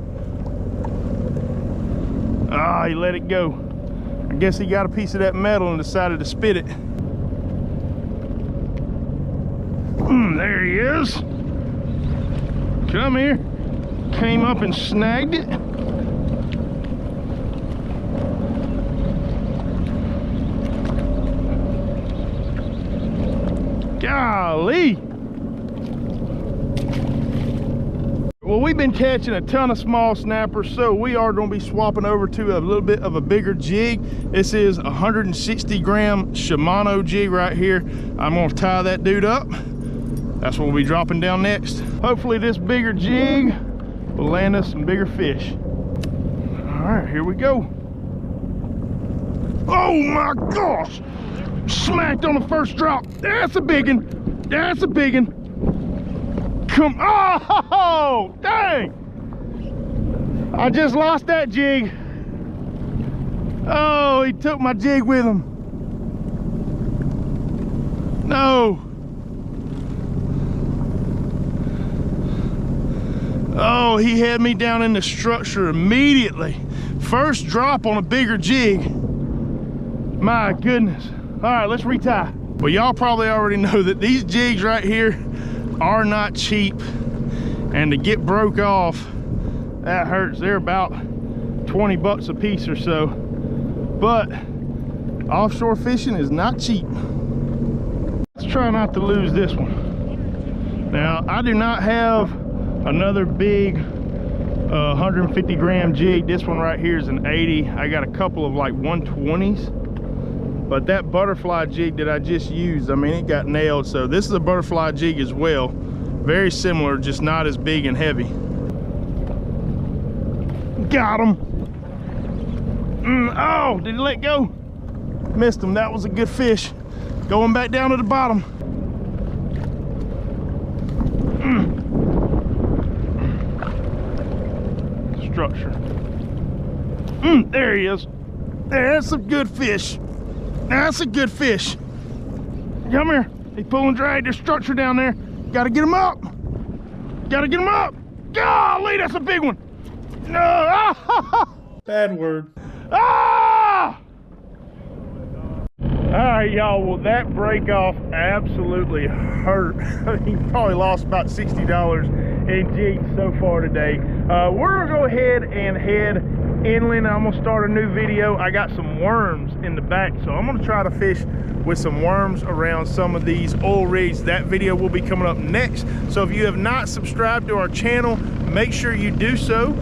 Ah, he let it go. I guess he got a piece of that metal and decided to spit it. There he is. Come here. Came up and snagged it. Golly. Well, we've been catching a ton of small snappers, so we are going to be swapping over to a little bit of a bigger jig. This is a 160-gram Shimano jig right here. I'm going to tie that dude up. That's what we'll be dropping down next. Hopefully this bigger jig will land us some bigger fish. All right, here we go. Oh my gosh! Smacked on the first drop. That's a big one. That's a big one. Come, oh, dang! I just lost that jig. Oh, he took my jig with him. No. Oh, he had me down in the structure immediately. First drop on a bigger jig. My goodness. All right, let's retie. Well, y'all probably already know that these jigs right here are not cheap. And to get broke off, that hurts. They're about 20 bucks a piece or so. But offshore fishing is not cheap. Let's try not to lose this one. Now, I do not have another big 150-gram jig. This one right here is an 80. I got a couple of like 120s, but that butterfly jig that I just used, I mean, it got nailed. So this is a butterfly jig as well, very similar, just not as big and heavy. Got him. Oh, did he let go? Missed him. That was a good fish. Going back down to the bottom. Structure. There he is. That's a good fish. That's a good fish. Come here. He's pulling drag. There's structure down there. Gotta get him up. Gotta get him up. Golly, that's a big one. No. Bad word. Ah! All right, y'all. Well, that break off absolutely hurt. He probably lost about $60 in jigs so far today. We're gonna go ahead and head inland. I'm gonna start a new video. I got some worms in the back, so I'm gonna try to fish with some worms around some of these oil rigs. That video will be coming up next. So if you have not subscribed to our channel, make sure you do so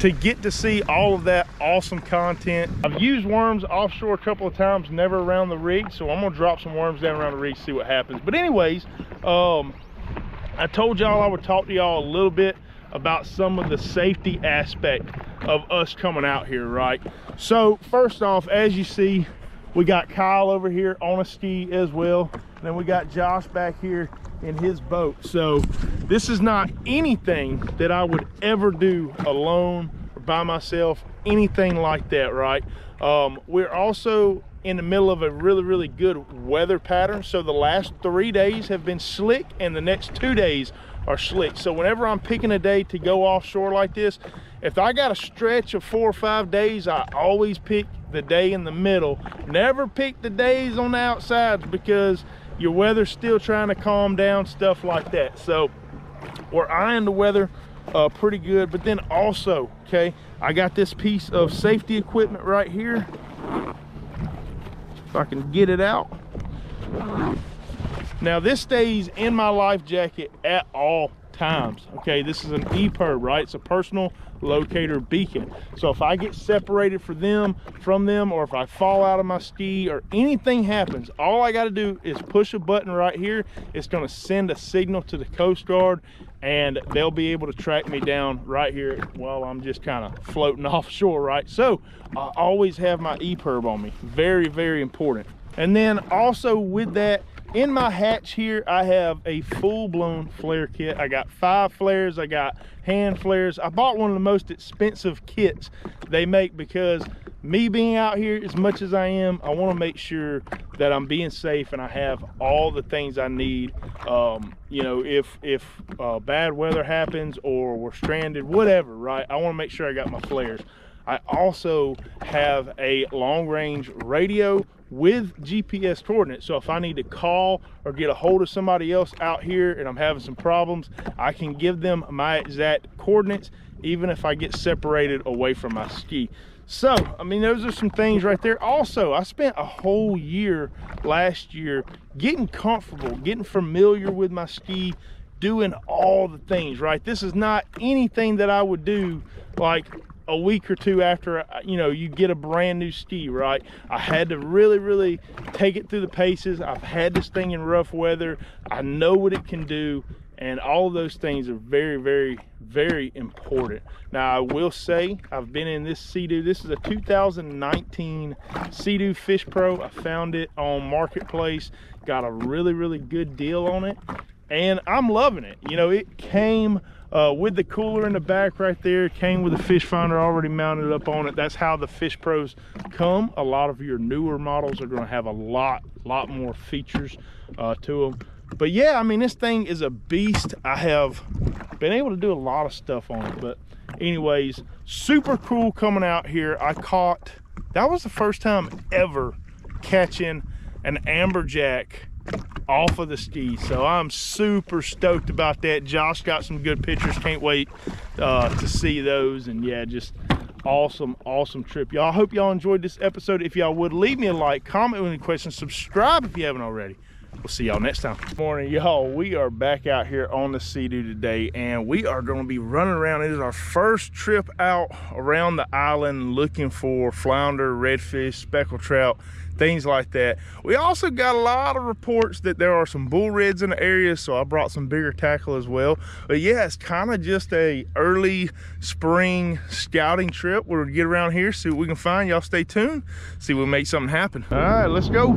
to get to see all of that awesome content. I've used worms offshore a couple of times, never around the rig, so I'm gonna drop some worms down around the rig, see what happens. But anyways, I told y'all I would talk to y'all a little bit about some of the safety aspect of us coming out here, right? So first off, as you see, we got Kyle over here on a ski as well, and then we got Josh back here in his boat. So this is not anything that I would ever do alone or by myself, anything like that, right? We're also in the middle of a really good weather pattern. So the last 3 days have been slick and the next 2 days are slick. So whenever I'm picking a day to go offshore like this, if I got a stretch of 4 or 5 days, I always pick the day in the middle. Never pick the days on the outsides because your weather's still trying to calm down, stuff like that. So we're eyeing the weather pretty good. But then also, okay, I got this piece of safety equipment right here. If I can get it out. Now this stays in my life jacket at all times. Okay, this is an EPIRB, right? It's a personal locator beacon. So if I get separated from them, or if I fall out of my ski or anything happens, all I got to do is push a button right here. It's going to send a signal to the Coast Guard, and they'll be able to track me down right here while I'm just kind of floating offshore, right? So I always have my EPIRB on me. Very important. And then also with that, in my hatch here, I have a full-blown flare kit. I got 5 flares, I got hand flares. I bought one of the most expensive kits they make because me being out here as much as I am, I want to make sure that I'm being safe and I have all the things I need. You know, if bad weather happens or we're stranded, whatever, right? I want to make sure I got my flares. I also have a long-range radio with GPS coordinates. So if I need to call or get a hold of somebody else out here and I'm having some problems, I can give them my exact coordinates, even if I get separated away from my ski. So, I mean, those are some things right there. Also, I spent a whole year last year getting comfortable, getting familiar with my ski, doing all the things, right? This is not anything that I would do like a week or two after, you know, you get a brand new ski, right? I had to really take it through the paces. I've had this thing in rough weather. I know what it can do, and all of those things are very important. Now I will say I've been in this Seadoo. This is a 2019 Seadoo Fish Pro. I found it on Marketplace, got a really good deal on it, and I'm loving it. You know, it came with the cooler in the back right there. It came with a fish finder already mounted up on it. That's how the Fish Pros come. A lot of your newer models are going to have a lot more features to them. But yeah, I mean, this thing is a beast. I have been able to do a lot of stuff on it. But anyways, super cool coming out here. That was the first time ever catching an Amberjack off of the ski, so I'm super stoked about that. Josh got some good pictures, can't wait to see those. And yeah, just awesome trip, y'all. I hope y'all enjoyed this episode. If y'all would, leave me a like, comment with any questions, subscribe if you haven't already. We'll see y'all next time. Good morning, y'all. We are back out here on the Seadoo today, and we are going to be running around. It is our first trip out around the island looking for flounder, redfish, speckled trout, things like that. We also got a lot of reports that there are some bull reds in the area, so I brought some bigger tackle as well. But yeah, it's kind of just a early spring scouting trip. We're gonna get around here, see what we can find. Y'all stay tuned, see if we make something happen. All right, let's go.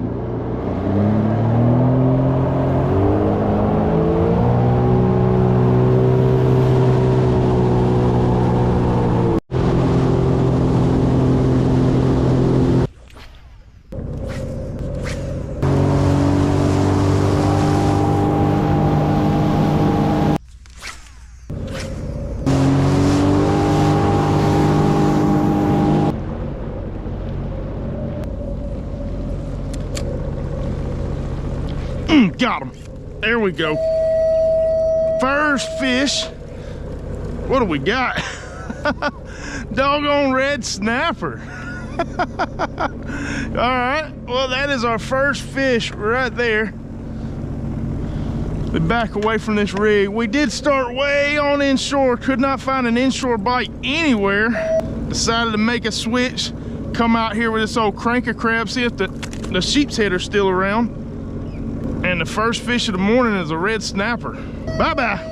Got him. There we go. First fish. What do we got? Doggone red snapper. All right, well, that is our first fish right there. We back away from this rig. We did start way on inshore, could not find an inshore bite anywhere. Decided to make a switch, come out here with this old cranker crab, see if the sheepshead are still around. And the first fish of the morning is a red snapper. Bye-bye.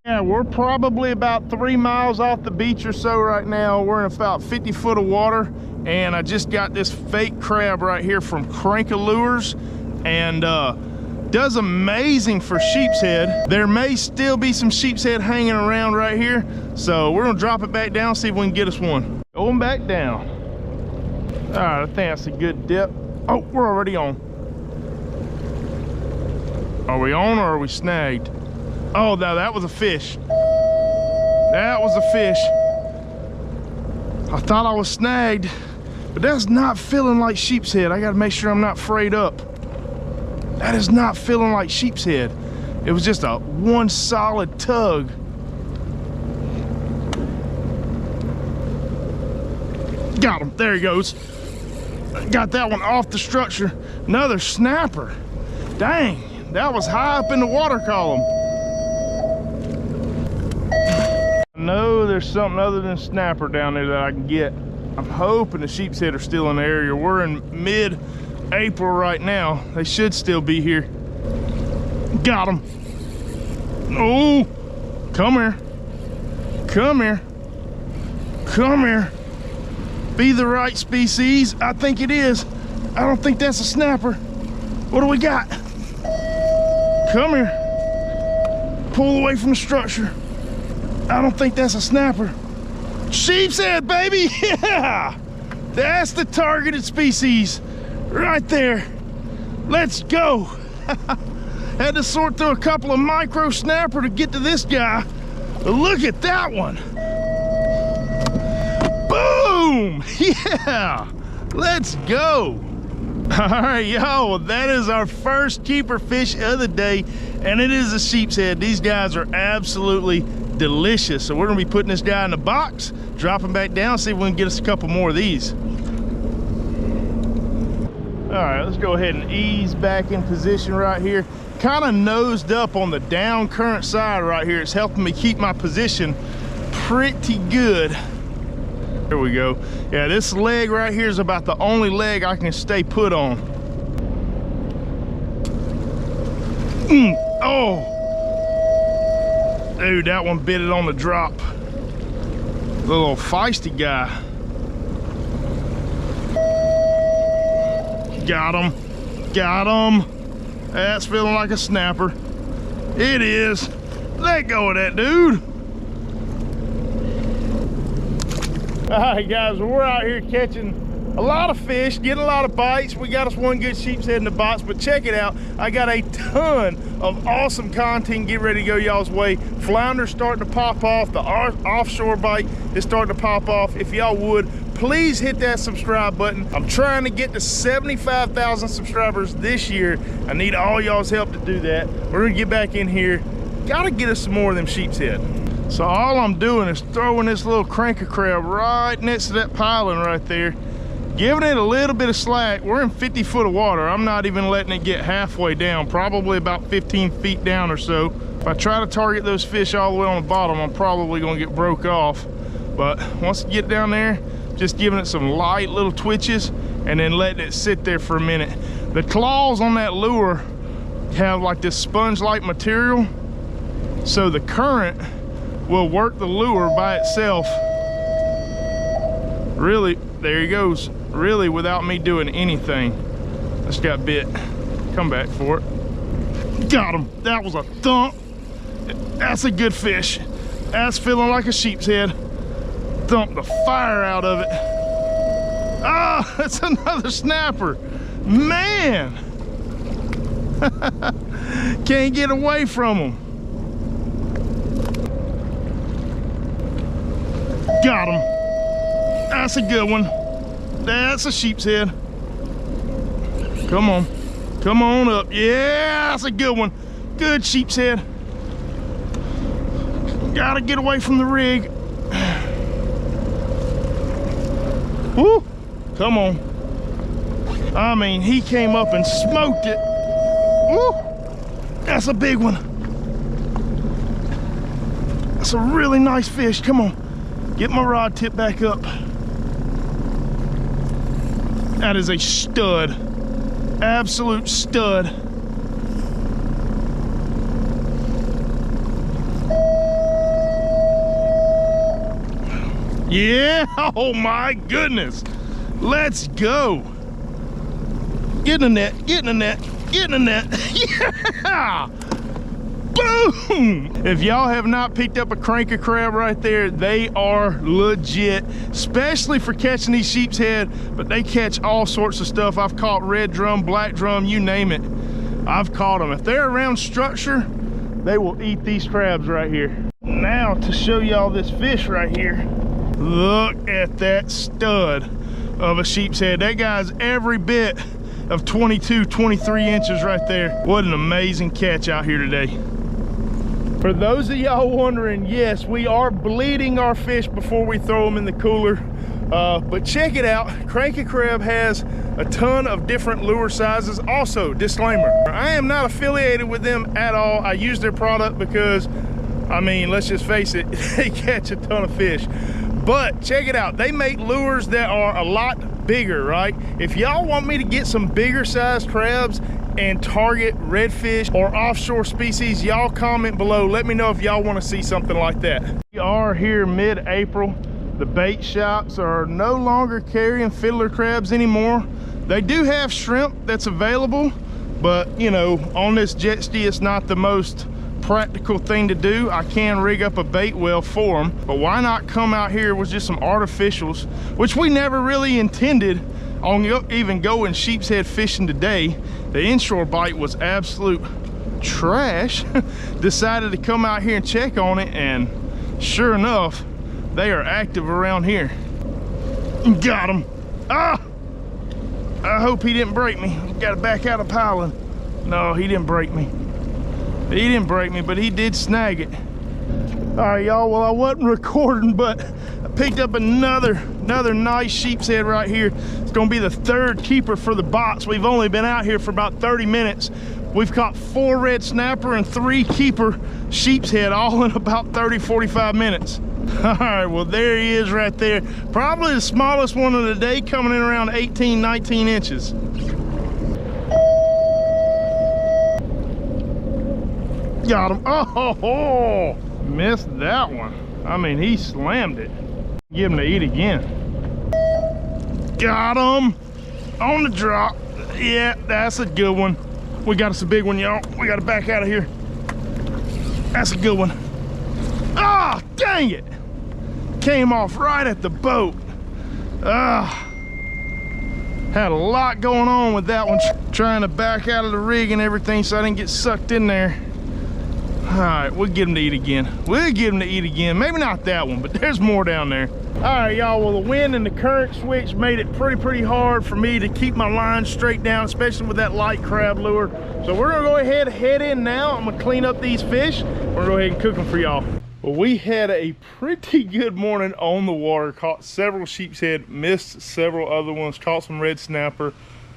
Yeah, we're probably about 3 miles off the beach or so right now. We're in about 50 foot of water, and I just got this fake crab right here from Crankalures, and does amazing for sheepshead. There may still be some sheepshead hanging around right here, so we're gonna drop it back down, see if we can get us one. Going back down. All right, I think that's a good dip. Oh, we're already on. Are we on or are we snagged? Oh, no, that was a fish. That was a fish. I thought I was snagged, but that's not feeling like sheepshead. I gotta make sure I'm not frayed up. That is not feeling like sheepshead. It was just a one solid tug. Got him, there he goes. Got that one off the structure. Another snapper. Dang, that was high up in the water column. I know there's something other than snapper down there that I can get. I'm hoping the sheepshead are still in the area. We're in mid-April right now. They should still be here. Got him. Oh, come here. Come here. Come here. Be the right species. I think it is. I don't think that's a snapper. What do we got? Come here. Pull away from the structure. I don't think that's a snapper. Sheepshead, baby! Yeah! That's the targeted species right there. Let's go. Had to sort through a couple of micro snapper to get to this guy. But look at that one. Boom! Yeah! Let's go. All right, y'all, well, that is our first keeper fish of the day, and it is a sheepshead. These guys are absolutely delicious. So we're gonna be putting this guy in the box, dropping back down, see if we can get us a couple more of these. All right, let's go ahead and ease back in position right here. Kind of nosed up on the down current side right here. It's helping me keep my position pretty good. There we go. Yeah, this leg right here is about the only leg I can stay put on. Oh! Dude, that one bit it on the drop. The little feisty guy. Got him. Got him. That's feeling like a snapper. It is. Let go of that, dude. All right, guys, we're out here catching a lot of fish, getting a lot of bites. We got us one good sheepshead in the box, but check it out. I got a ton of awesome content getting ready to go y'all's way. Flounder's starting to pop off. The offshore bite is starting to pop off. If y'all would, please hit that subscribe button. I'm trying to get to 75,000 subscribers this year. I need all y'all's help to do that. We're gonna get back in here. Gotta get us some more of them sheepshead. So all I'm doing is throwing this little cranker crab right next to that piling right there, giving it a little bit of slack. We're in 50 foot of water. I'm not even letting it get halfway down, probably about 15 feet down or so. If I try to target those fish all the way on the bottom, I'm probably gonna get broke off. But once I get down there, just giving it some light little twitches and then letting it sit there for a minute. The claws on that lure have like this sponge-like material, so the current will work the lure by itself. Really, there he goes. Really without me doing anything. Just got bit. Come back for it. Got him. That was a thump. That's a good fish. That's feeling like a sheepshead. Thump the fire out of it. Ah, that's another snapper. Man. Can't get away from him. Got him. That's a good one. That's a sheepshead. Come on. Come on up. Yeah, that's a good one. Good sheepshead. Gotta get away from the rig. Woo! Come on. I mean, he came up and smoked it. Woo! That's a big one. That's a really nice fish. Come on. Get my rod tip back up. That is a stud. Absolute stud. Yeah, oh my goodness. Let's go. Get in the net, get in the net, get in the net. Yeah! Boom! If y'all have not picked up a cranker crab right there, they are legit, especially for catching these sheepshead, but they catch all sorts of stuff. I've caught red drum, black drum, you name it. I've caught them. If they're around structure, they will eat these crabs right here. Now to show y'all this fish right here. Look at that stud of a sheepshead. That guy's every bit of 22, 23 inches right there. What an amazing catch out here today. For those of y'all wondering, yes, we are bleeding our fish before we throw them in the cooler. But check it out, Cranky Crab has a ton of different lure sizes. Also, disclaimer, I am not affiliated with them at all. I use their product because, I mean, let's just face it, they catch a ton of fish. But check it out, they make lures that are a lot bigger, right? If y'all want me to get some bigger sized crabs and target redfish or offshore species, y'all comment below. Let me know if y'all want to see something like that. We are here mid-April. The bait shops are no longer carrying fiddler crabs anymore. They do have shrimp that's available, but you know, on this jet ski, it's not the most practical thing to do. I can rig up a bait well for them, but why not come out here with just some artificials, which we never really intended on even going sheepshead fishing today. The inshore bite was absolute trash. Decided to come out here and check on it, and sure enough, they are active around here. Got him. Ah! I hope he didn't break me. Got to back out of piling. No, he didn't break me. He didn't break me, but he did snag it. All right, y'all, well, I wasn't recording, but I picked up another nice sheepshead right here. It's gonna be the third keeper for the box. We've only been out here for about 30 minutes. We've caught 4 red snapper and 3 keeper sheepshead, all in about 30, 45 minutes. All right, well, there he is right there. Probably the smallest one of the day, coming in around 18, 19 inches. Got him. Oh, missed that one. I mean, he slammed it. Give him to eat again. Got him on the drop. Yeah, that's a good one. We got us a big one, y'all. We got to back out of here. That's a good one. Ah, dang it. Came off right at the boat. Had a lot going on with that one, trying to back out of the rig and everything so I didn't get sucked in there. All right, we'll get him to eat again. We'll get him to eat again. Maybe not that one, but there's more down there. All right, y'all, well, the wind and the current switch made it pretty hard for me to keep my line straight down, especially with that light crab lure. So we're gonna go ahead and head in now. I'm gonna clean up these fish. We're gonna go ahead and cook them for y'all. Well, we had a pretty good morning on the water. Caught several sheepshead, missed several other ones, caught some red snapper.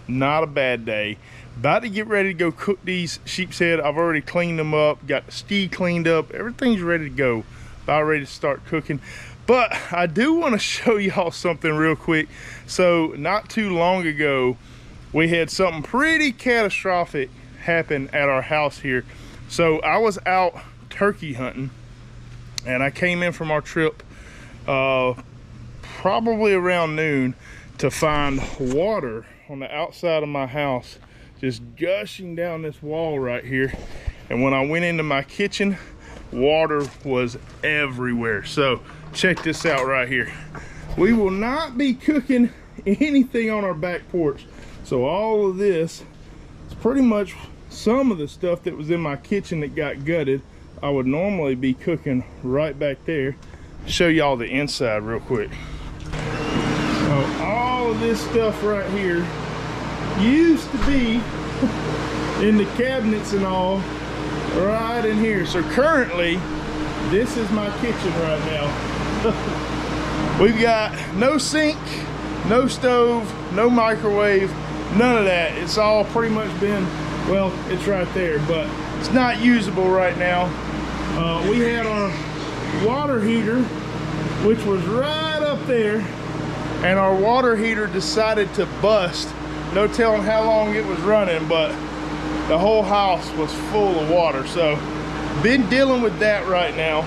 Not a bad day. About to get ready to go cook these sheepshead. I've already cleaned them up, got the ski cleaned up. Everything's ready to go. About ready to start cooking. But I do want to show y'all something real quick. So not too long ago, we had something pretty catastrophic happen at our house here. So I was out turkey hunting, and I came in from our trip probably around noon to find water on the outside of my house just gushing down this wall right here. And when I went into my kitchen, water was everywhere. So check this out right here. We will not be cooking anything on our back porch. So all of this is pretty much some of the stuff that was in my kitchen that got gutted. I would normally be cooking right back there. Show y'all the inside real quick. So all of this stuff right here used to be in the cabinets and all right in here. So currently, this is my kitchen right now. We've got no sink, no stove, no microwave, none of that. It's all pretty much been, well, it's right there, but it's not usable right now. We had our water heater, which was right up there, and our water heater decided to bust. No telling how long it was running, but the whole house was full of water. So been dealing with that right now.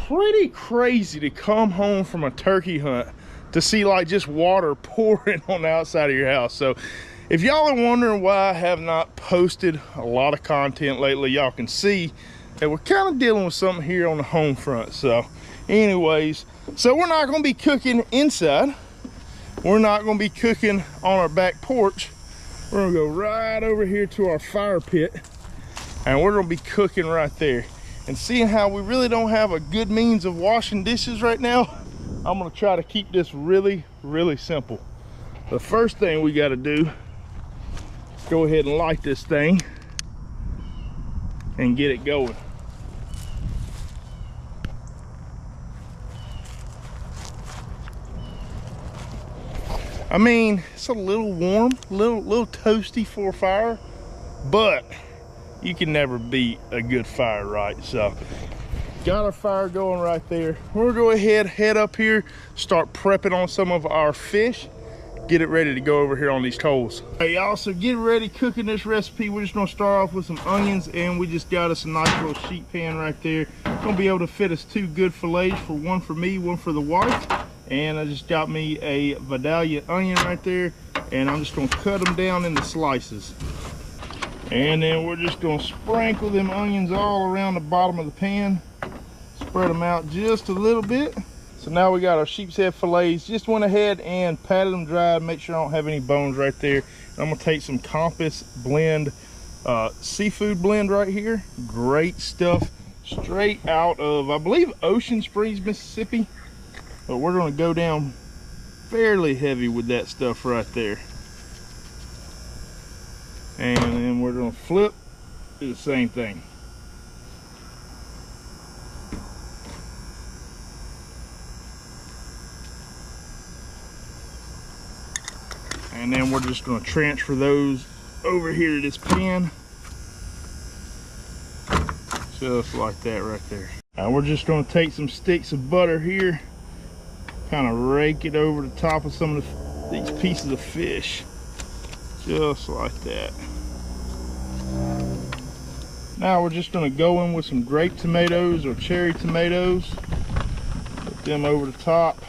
pretty crazy to come home from a turkey hunt to see like just water pouring on the outside of your house. So if y'all are wondering why I have not posted a lot of content lately, y'all can see that we're kind of dealing with something here on the home front. So anyways, so we're not going to be cooking inside. We're not going to be cooking on our back porch. We're going to go right over here to our fire pit, and we're going to be cooking right there. And seeing how we really don't have a good means of washing dishes right now, I'm going to try to keep this really, really simple. The first thing we got to do, go ahead and light this thing and get it going. I mean, it's a little warm, little toasty for a fire, but you can never beat a good fire, right? So got our fire going right there. We're gonna go ahead, head up here, start prepping on some of our fish, get it ready to go over here on these coals. Hey y'all, so get ready cooking this recipe. We're just gonna start off with some onions, and we just got us a nice little sheet pan right there. Gonna be able to fit us 2 good fillets, for one for me, one for the wife. And I just got me a Vidalia onion right there, and I'm just gonna cut them down into slices. And then we're just gonna sprinkle them onions all around the bottom of the pan, spread them out just a little bit. So now we got our sheepshead fillets. Just went ahead and patted them dry, make sure I don't have any bones right there. And I'm gonna take some Compass blend, seafood blend right here. Great stuff, straight out of, I believe, Ocean Springs, Mississippi. But we're gonna go down fairly heavy with that stuff right there. And then we're gonna flip, do the same thing. And then we're just gonna transfer those over here to this pan. Just like that right there. Now we're just gonna take some sticks of butter here, kind of rake it over the top of some of these pieces of fish, just like that. Now we're just going to go in with some grape tomatoes or cherry tomatoes, put them over the top.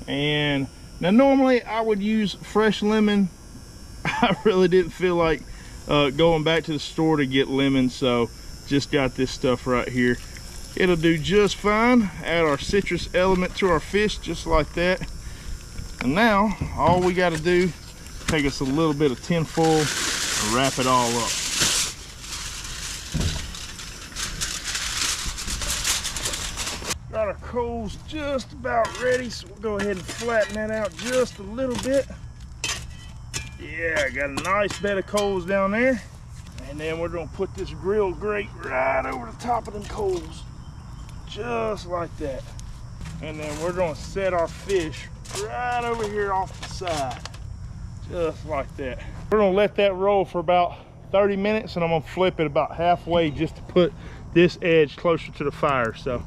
And now normally I would use fresh lemon. I really didn't feel like going back to the store to get lemon, so just got this stuff right here. It'll do just fine. Add our citrus element to our fish, just like that. And now, all we got to do, take us a little bit of tin foil and wrap it all up. Got our coals just about ready, so we'll go ahead and flatten that out just a little bit. Yeah, got a nice bed of coals down there. And then we're gonna put this grill grate right over the top of them coals. Just like that. And then we're gonna set our fish right over here off the side, just like that. We're gonna let that roll for about 30 minutes, and I'm gonna flip it about halfway just to put this edge closer to the fire. So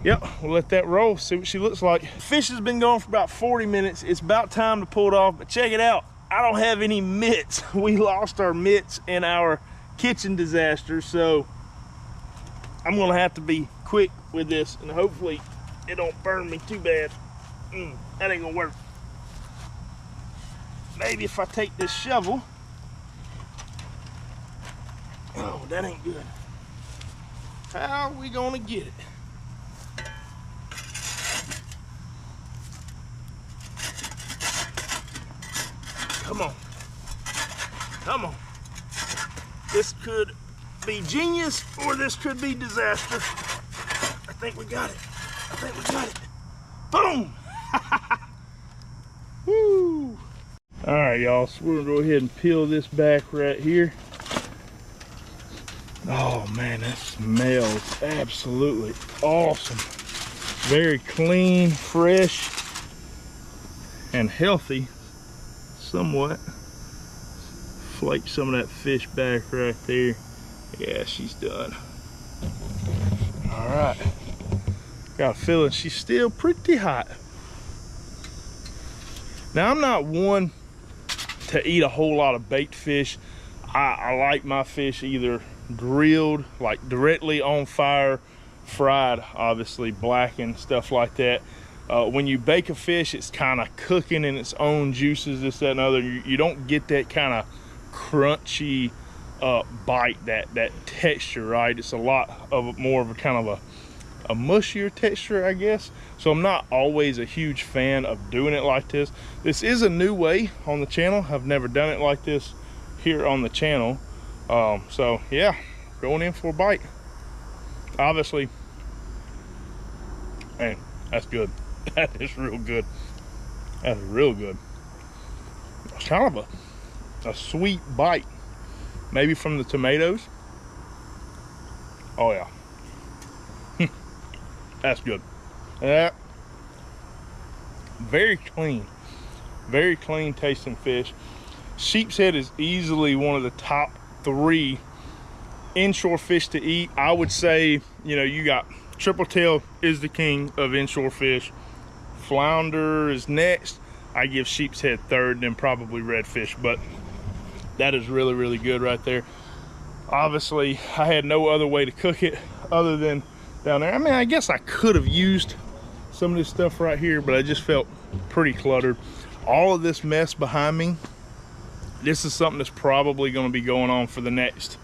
yep, we'll let that roll, see what she looks like. Fish has been going for about 40 minutes. It's about time to pull it off, but check it out. I don't have any mitts. We lost our mitts in our kitchen disaster, so I'm gonna have to be quick with this, and hopefully it don't burn me too bad. That ain't gonna work. Maybe if I take this shovel. Oh, that ain't good. How are we gonna get it? Come on. Come on. This could be genius, or this could be disaster. I think we got it. I think we got it. Boom! Woo! All right, y'all, so we're gonna go ahead and peel this back right here. Oh man, that smells absolutely awesome. Very clean, fresh, and healthy, somewhat. Flake some of that fish back right there. Yeah, she's done. All right. Got a feeling she's still pretty hot. Now, I'm not one to eat a whole lot of baked fish. I like my fish either grilled, like directly on fire, fried, obviously blackened, stuff like that. When you bake a fish, it's kind of cooking in its own juices, this, that, and other. You don't get that kind of crunchy bite, that texture, right? It's a lot of more of a kind of a mushier texture, I guess. So I'm not always a huge fan of doing it like this. This is a new way on the channel. I've never done it like this here on the channel. So yeah, going in for a bite. Obviously, man, that's good. That is real good. That's real good. It's kind of a sweet bite, maybe from the tomatoes. Oh yeah. That's good. Very clean tasting fish. Sheepshead is easily one of the top 3 inshore fish to eat. I would say, you know, you got Tripletail is the king of inshore fish. Flounder is next. I give sheepshead third, then probably redfish, but that is really, really good right there. Obviously, I had no other way to cook it other than down there. I mean, I guess I could have used some of this stuff right here, but I just felt pretty cluttered. All of this mess behind me, this is something that's probably going to be going on for the next,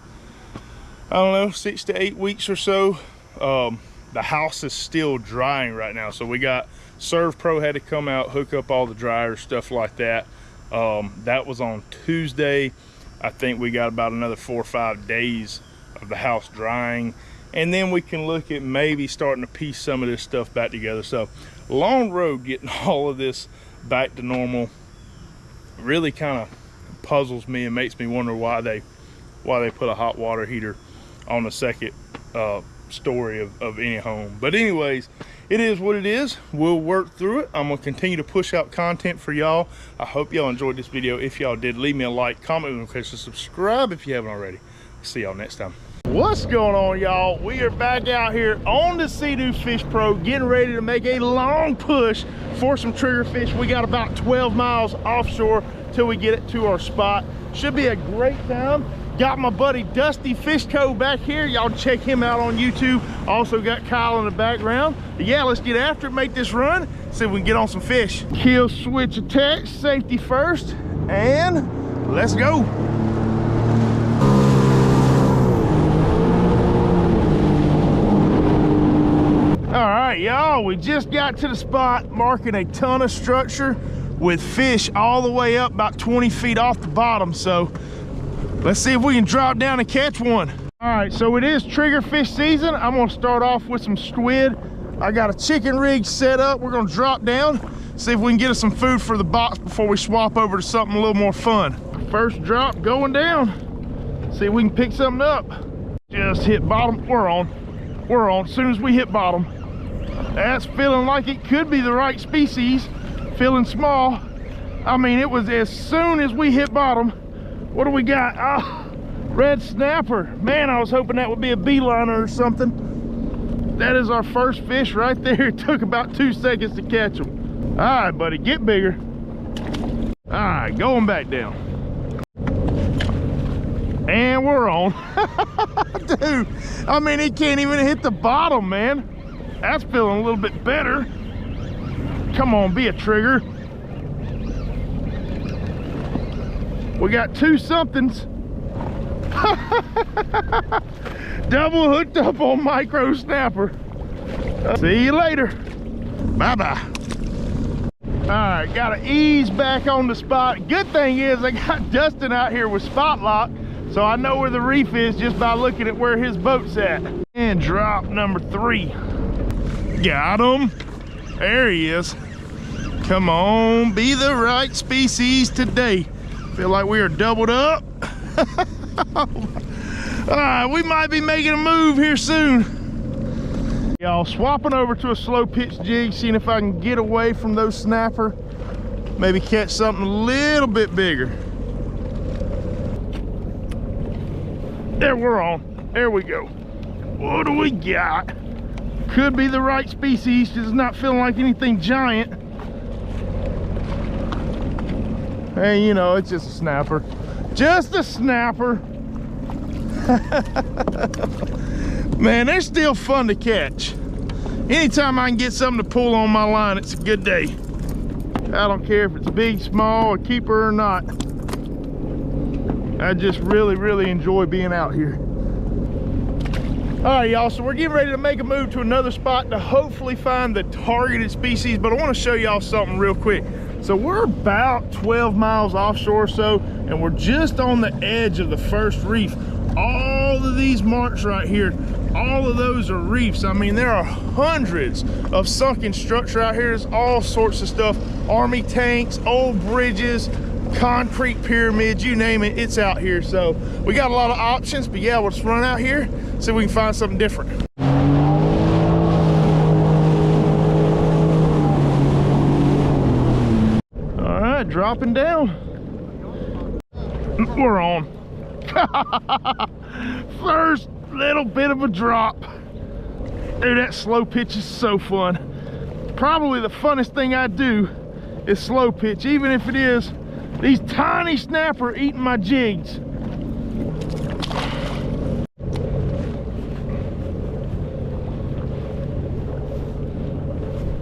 I don't know, 6 to 8 weeks or so. The house is still drying right now, so we got Serve Pro had to come out, hook up all the dryers, stuff like that. That was on Tuesday. I think we got about another 4 or 5 days of the house drying, and then we can look at maybe starting to piece some of this stuff back together. So long road getting all of this back to normal. Really kind of puzzles me and makes me wonder why they put a hot water heater on the second story of any home. But anyways, it is what it is. We'll work through it. I'm gonna continue to push out content for y'all. I hope y'all enjoyed this video. If y'all did, leave me a like, comment, and subscribe if you haven't already. See y'all next time. What's going on, y'all? We are back out here on the Seadoo Fish Pro, getting ready to make a long push for some triggerfish. We got about 12 miles offshore till we get it to our spot. Should be a great time. Got my buddy Dusty Fish Co back here. Y'all check him out on YouTube. Also got Kyle in the background. But yeah, let's get after it, make this run, see if we can get on some fish. Kill switch attack, safety first, and let's go. All right, y'all, we just got to the spot, marking a ton of structure with fish all the way up about 20 feet off the bottom. So let's see if we can drop down and catch one. All right, so it is triggerfish season. I'm gonna start off with some squid. I got a chicken rig set up. We're gonna drop down, see if we can get us some food for the box before we swap over to something a little more fun. First drop going down. See if we can pick something up. Just hit bottom. We're on. As soon as we hit bottom. That's feeling like it could be the right species. Feeling small. I mean, it was as soon as we hit bottom. What do we got? Oh, red snapper. Man, I was hoping that would be a beeliner or something. That is our first fish right there. It took about 2 seconds to catch him. All right, buddy, get bigger. All right, going back down. And we're on. Dude, I mean, he can't even hit the bottom, man. That's feeling a little bit better. Come on, be a trigger. We got 2 somethings. Double hooked up on micro snapper. See you later. Bye-bye. All right, gotta ease back on the spot. Good thing is I got Dustin out here with spot lock, so I know where the reef is just by looking at where his boat's at. And drop number 3. Got him. There he is. Come on, be the right species today. Feel like we are doubled up. All right, we might be making a move here soon. Y'all, swapping over to a slow pitch jig, seeing if I can get away from those snapper. Maybe catch something a little bit bigger. There, we're on. There we go. What do we got? Could be the right species, because it's not feeling like anything giant. Hey, you know, it's just a snapper. Just a snapper. Man, they're still fun to catch. Anytime I can get something to pull on my line, it's a good day. I don't care if it's big, small, a keeper or not. I just really enjoy being out here. All right, y'all, so we're getting ready to make a move to another spot to hopefully find the targeted species, but I want to show y'all something real quick. So we're about 12 miles offshore or so, and we're just on the edge of the first reef. All of these marks right here, all of those are reefs. I mean, there are hundreds of sunken structure out here. There's all sorts of stuff. Army tanks, old bridges, concrete pyramids, you name it, it's out here. So we got a lot of options, but yeah, let's run out here, see if we can find something different. All right, dropping down. We're on. First little bit of a drop. Dude, that slow pitch is so fun. Probably the funnest thing I do is slow pitch, even if it is these tiny snapper eating my jigs.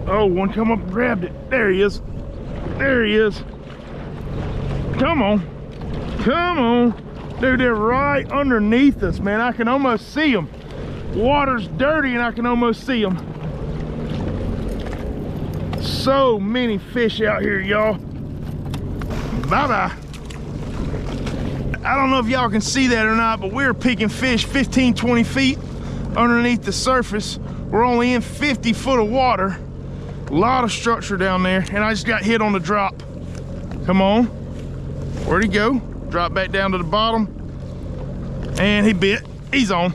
Oh, one come up and grabbed it. There he is. There he is. Come on. Come on. Dude, they're right underneath us, man. I can almost see them. Water's dirty and I can almost see them. So many fish out here, y'all. Bye-bye. I don't know if y'all can see that or not, but we're picking fish 15, 20 feet underneath the surface. We're only in 50 foot of water. A lot of structure down there, and I just got hit on the drop. Come on. Where'd he go? Drop back down to the bottom. And he bit. He's on.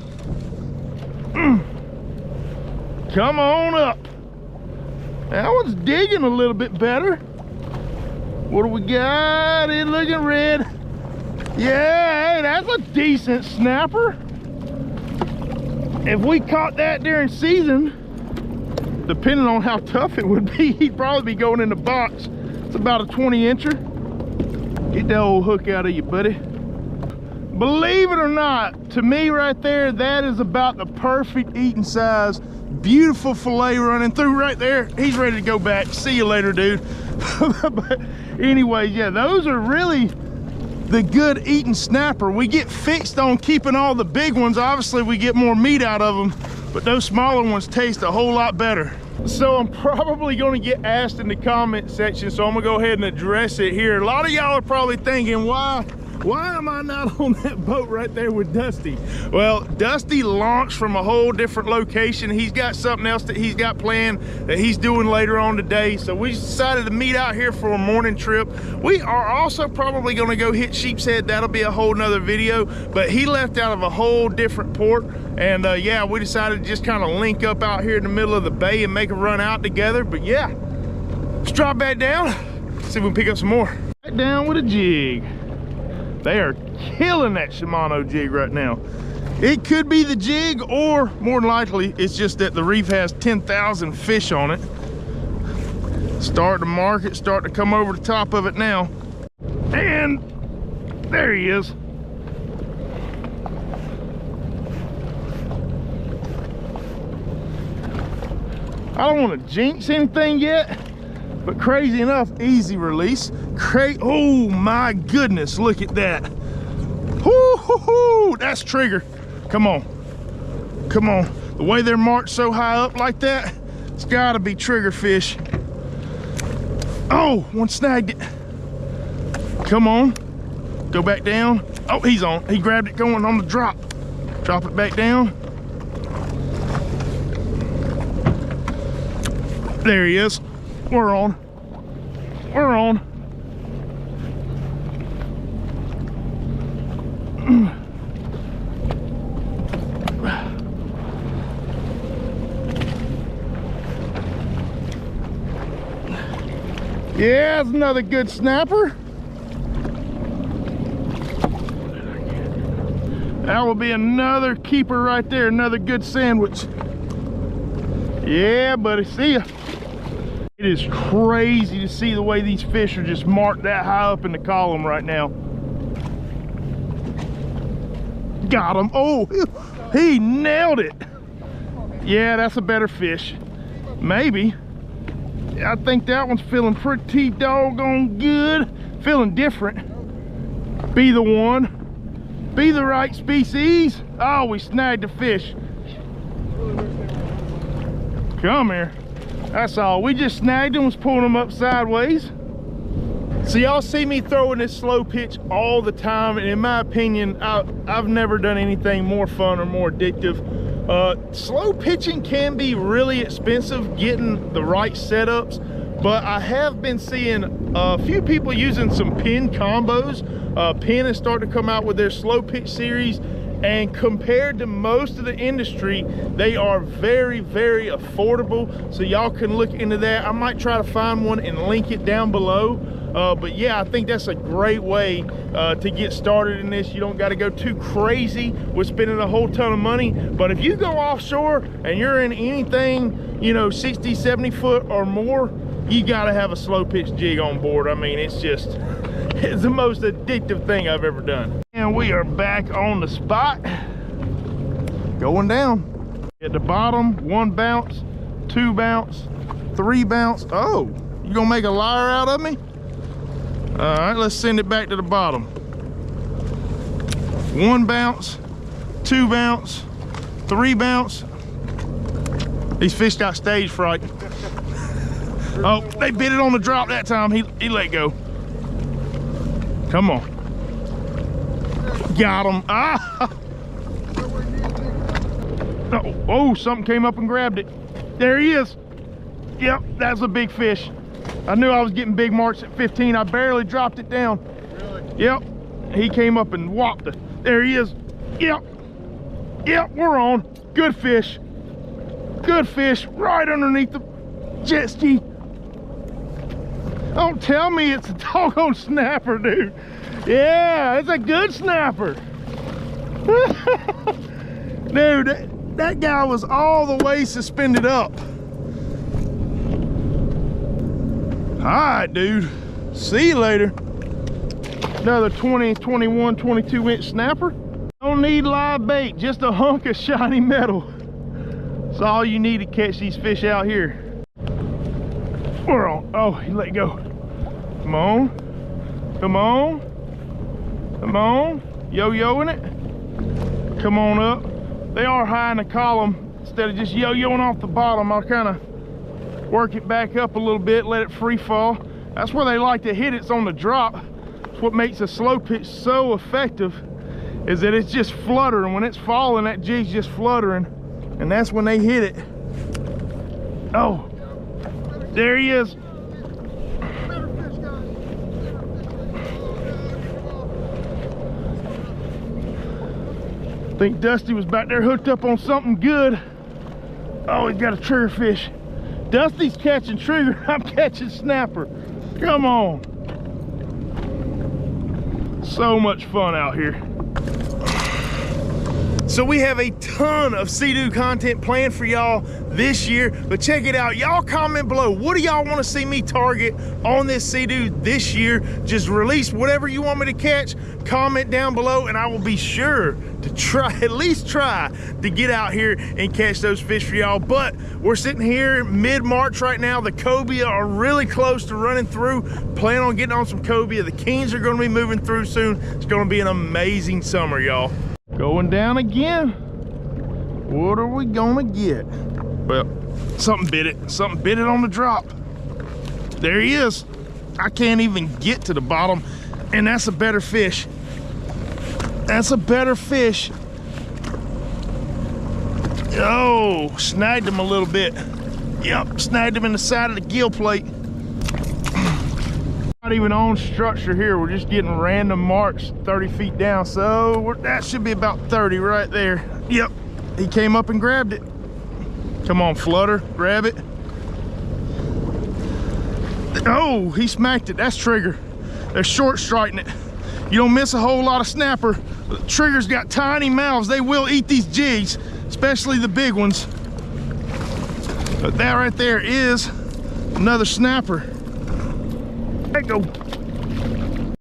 Come on up. That one's digging a little bit better. What do we got? It looking red. Yeah, hey, that's a decent snapper. If we caught that during season, depending on how tough it would be, he'd probably be going in the box. It's about a 20-incher. Get that old hook out of you, buddy. Believe it or not, to me right there, that is about the perfect eating size. Beautiful fillet running through right there. He's ready to go back. See you later, dude. But anyway, yeah, those are really the good eating snapper. We get fixed on keeping all the big ones. Obviously, we get more meat out of them, but those smaller ones taste a whole lot better. So I'm probably going to get asked in the comment section, so I'm gonna go ahead and address it here. A lot of y'all are probably thinking, why am I not on that boat right there with Dusty? Well, Dusty launched from a whole different location. He's got something else that he's got planned that he's doing later on today. So we decided to meet out here for a morning trip. We are also probably going to go hit Sheepshead. That'll be a whole nother video, but he left out of a whole different port. And yeah, we decided to just kind of link up out here in the middle of the bay and make a run out together. But yeah, let's drop back down, see if we can pick up some more. Back down with a jig. They are killing that Shimano jig right now. It could be the jig, or more than likely, it's just that the reef has 10,000 fish on it. Start to mark it, start to come over the top of it now. And there he is. I don't want to jinx anything yet, but crazy enough, easy release. Oh my goodness, look at that. Woo-hoo-hoo, that's Trigger. Come on, come on. The way they're marked so high up like that, it's gotta be Triggerfish. Oh, one snagged it. Come on, go back down. Oh, he's on, he grabbed it going on the drop. Drop it back down. There he is. We're on. We're on. Yeah, it's another good snapper. That will be another keeper right there, another good sandwich. Yeah, buddy, see ya. It is crazy to see the way these fish are just marked that high up in the column right now. Got him. Oh, he nailed it. Yeah, that's a better fish. Maybe. I think that one's feeling pretty doggone good. Feeling different. Be the one. Be the right species. Oh, we snagged the fish. Come here. That's all. We just snagged him, was pulling him up sideways. So y'all see me throwing this slow pitch all the time, and in my opinion, I've never done anything more fun or more addictive. Slow pitching can be really expensive getting the right setups, but I have been seeing a few people using some pin combos. Pin is starting to come out with their slow pitch series, and compared to most of the industry, they are very, very affordable. So y'all can look into that. I might try to find one and link it down below. But yeah, I think that's a great way to get started in this. You don't got to go too crazy with spending a whole ton of money. But if you go offshore and you're in anything, you know, 60, 70 foot or more, you got to have a slow pitch jig on board. I mean, it's just, it's the most addictive thing I've ever done. And we are back on the spot. Going down. At the bottom, 1 bounce, 2 bounce, 3 bounce. Oh, you gonna make a liar out of me? All right, let's send it back to the bottom. 1 bounce, 2 bounce, 3 bounce. These fish got stage fright. Oh, they bit it on the drop that time. He let go. Come on. Got him. Ah! Oh, something came up and grabbed it. There he is. Yep, that's a big fish. I knew I was getting big marks at 15. I barely dropped it down. Really? Yep. He came up and whopped it. There he is. Yep. Yep, we're on. Good fish. Good fish right underneath the jet ski. Don't tell me it's a doggone snapper, dude. Yeah, it's a good snapper. Dude, that guy was all the way suspended up. All right, dude. See you later. Another 20, 21, 22 inch snapper. Don't need live bait, just a hunk of shiny metal. That's all you need to catch these fish out here. We're on. Oh, he let go. Come on. Come on. Come on. Yo-yoing it. Come on up. They are high in the column. Instead of just yo-yoing off the bottom, I'll kind of work it back up a little bit, let it free fall. That's where they like to hit. It's on the drop. It's what makes a slow pitch so effective, is that it's just fluttering. When it's falling, that jig's just fluttering, and that's when they hit it. Oh, there he is. I think Dusty was back there hooked up on something good. Oh, he's got a triggerfish. Dusty's catching trigger, I'm catching snapper. Come on. So much fun out here. So we have a ton of Seadoo content planned for y'all this year, but check it out. Y'all comment below. What do y'all want to see me target on this Seadoo this year? Just release whatever you want me to catch. Comment down below, and I will be sure to try, at least try to get out here and catch those fish for y'all. But we're sitting here mid-March right now. The cobia are really close to running through. Plan on getting on some cobia. The kings are going to be moving through soon. It's going to be an amazing summer, y'all. Going down again. What are we gonna get? Well, something bit it. Something bit it on the drop. There he is. I can't even get to the bottom, and that's a better fish. That's a better fish. Oh, snagged him a little bit. Yep, snagged him in the side of the gill plate. Not even on structure here. We're just getting random marks 30 feet down. So that should be about 30 right there. Yep, he came up and grabbed it. Come on, flutter, grab it. Oh, he smacked it. That's trigger. They're short striking it. You don't miss a whole lot of snapper. The trigger's got tiny mouths. They will eat these jigs, especially the big ones. But that right there is another snapper. There you go.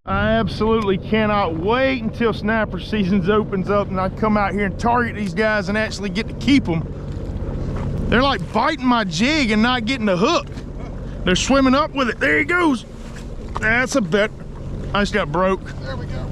I absolutely cannot wait until snapper season opens up and I come out here and target these guys and actually get to keep them. They're like biting my jig and not getting the hook. They're swimming up with it. There he goes. That's a bit. I just got broke. There we go.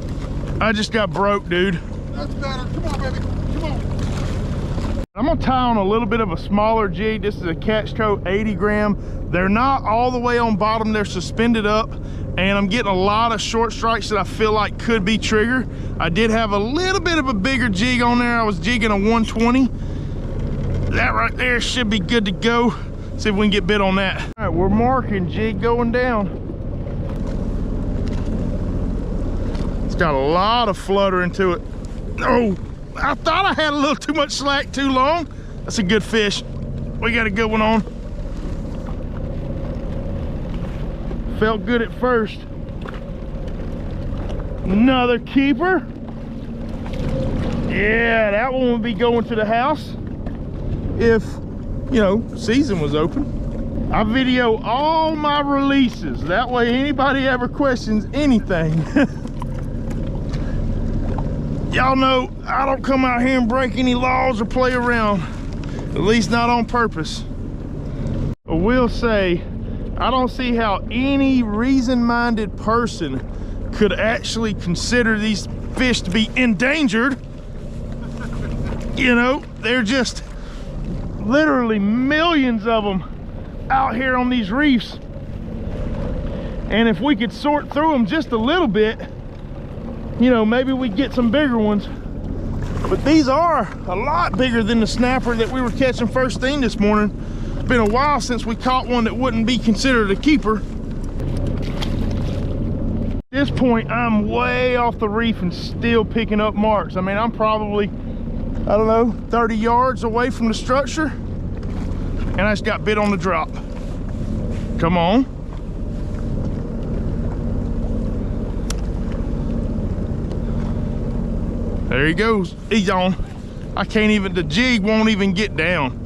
I just got broke, dude. That's better. Come on, baby. Come on. I'm gonna tie on a little bit of a smaller jig. This is a Catch Co 80 gram. They're not all the way on bottom. They're suspended up. And I'm getting a lot of short strikes that I feel like could be trigger. I did have a little bit of a bigger jig on there. I was jigging a 120. That right there should be good to go. See if we can get bit on that. All right, we're marking, jig going down. It's got a lot of flutter into it. Oh, I thought I had a little too much slack too long. That's a good fish. We got a good one on. Felt good at first. Another keeper. Yeah, that one would be going to the house if, you know, season was open. I video all my releases. That way anybody ever questions anything. Y'all know I don't come out here and break any laws or play around. At least not on purpose. I will say, I don't see how any reason-minded person could actually consider these fish to be endangered. You know, they're just literally millions of them out here on these reefs. And if we could sort through them just a little bit, you know, maybe we'd get some bigger ones. But these are a lot bigger than the snapper that we were catching first thing this morning. It's been a while since we caught one that wouldn't be considered a keeper. At this point, I'm way off the reef and still picking up marks. I mean, I'm probably, I don't know, 30 yards away from the structure, and I just got bit on the drop. Come on. There he goes. He's on. I can't even, the jig won't even get down.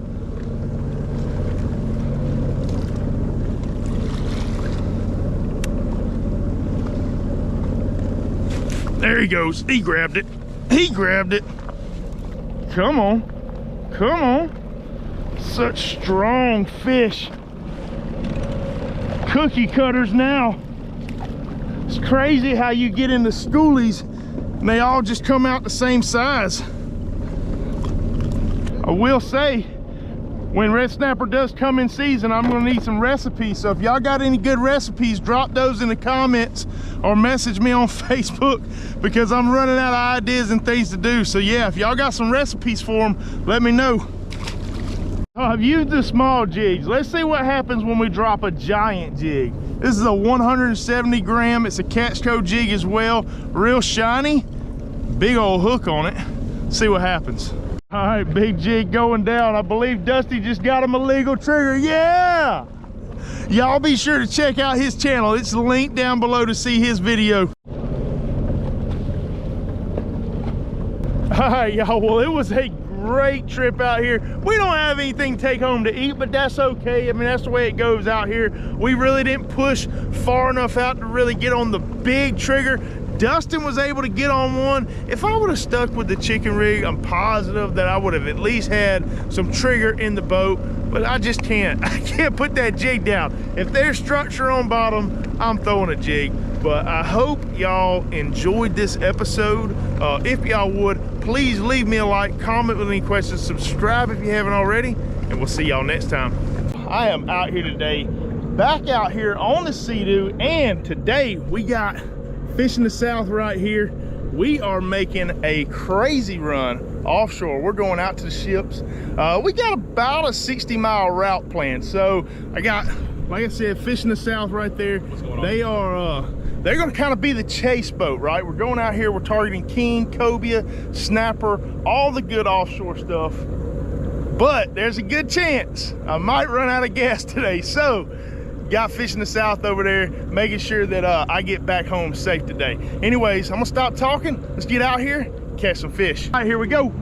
There he goes. He grabbed it. He grabbed it. Come on. Come on. Such strong fish. Cookie cutters now. It's crazy how you get into schoolies and they all just come out the same size. I will say, when red snapper does come in season, I'm gonna need some recipes. So if y'all got any good recipes, drop those in the comments or message me on Facebook, because I'm running out of ideas and things to do. So yeah, if y'all got some recipes for them, let me know. I've used the small jigs. Let's see what happens when we drop a giant jig. This is a 170 gram. It's a Catch Co jig as well. Real shiny. Big old hook on it. See what happens. All right, big jig going down. I believe Dusty just got him a legal trigger. Yeah! Y'all be sure to check out his channel. It's linked down below to see his video. All right, y'all. Well, it was a great trip out here. We don't have anything to take home to eat, but that's okay. I mean, that's the way it goes out here. We really didn't push far enough out to really get on the big trigger. Dustin was able to get on one. If I would have stuck with the chicken rig, I'm positive that I would have at least had some trigger in the boat, but I just can't. I can't put that jig down. If there's structure on bottom, I'm throwing a jig. But I hope y'all enjoyed this episode. If y'all would, please leave me a like, comment with any questions, subscribe if you haven't already, and we'll see y'all next time. I am out here today, back out here on the Seadoo, and today we got Fish in the South right here. We are making a crazy run offshore. We're going out to the ships. We got about a 60-mile route planned. So I got, like I said, Fish in the South right there. They are, they're gonna kind of be the chase boat, right? We're going out here, we're targeting king, cobia, snapper, all the good offshore stuff. But there's a good chance I might run out of gas today. So got Fish in the South over there, making sure that I get back home safe today. Anyways, I'm gonna stop talking. Let's get out here, catch some fish. All right, here we go.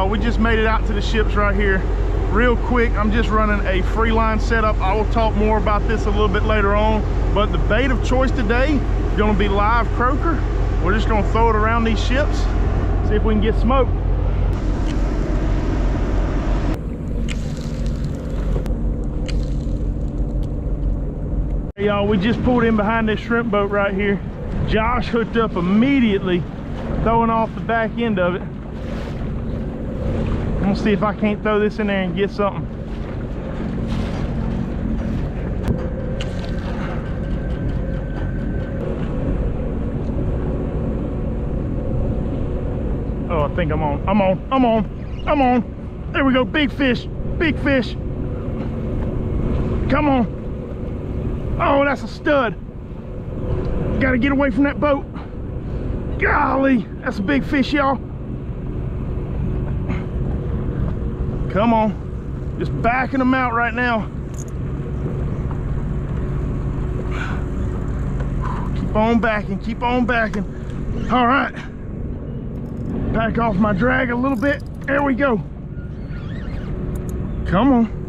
y'all, we just made it out to the ships right here. Real quick, I'm just running a free line setup. I will talk more about this a little bit later on, but the bait of choice today is gonna be live croaker. We're just gonna throw it around these ships, see if we can get smoke. Hey y'all, we just pulled in behind this shrimp boat right here. Josh hooked up immediately, throwing off the back end of it. I'm gonna see if I can't throw this in there and get something. Oh, I think I'm on. I'm on. There we go, big fish, big fish. Come on. Oh, that's a stud. Gotta get away from that boat. Golly, that's a big fish, y'all. Come on, just backing them out right now. Keep on backing, keep on backing. All right, back off my drag a little bit. There we go. Come on.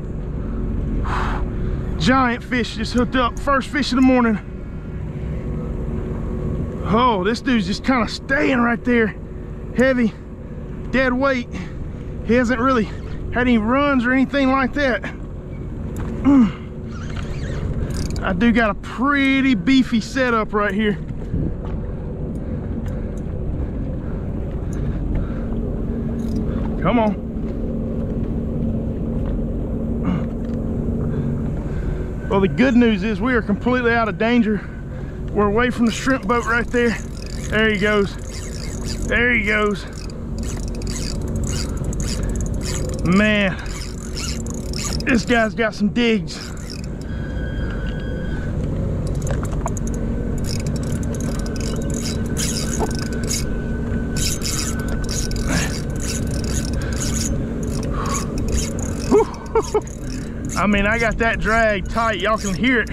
Giant fish just hooked up, first fish of the morning. Oh, this dude's just kind of staying right there. Heavy, dead weight. He hasn't really had any runs or anything like that. I do got a pretty beefy setup right here. Come on. Well, the good news is we are completely out of danger. We're away from the shrimp boat right there. There he goes. There he goes. Man, this guy's got some digs. I mean, I got that drag tight, y'all can hear it.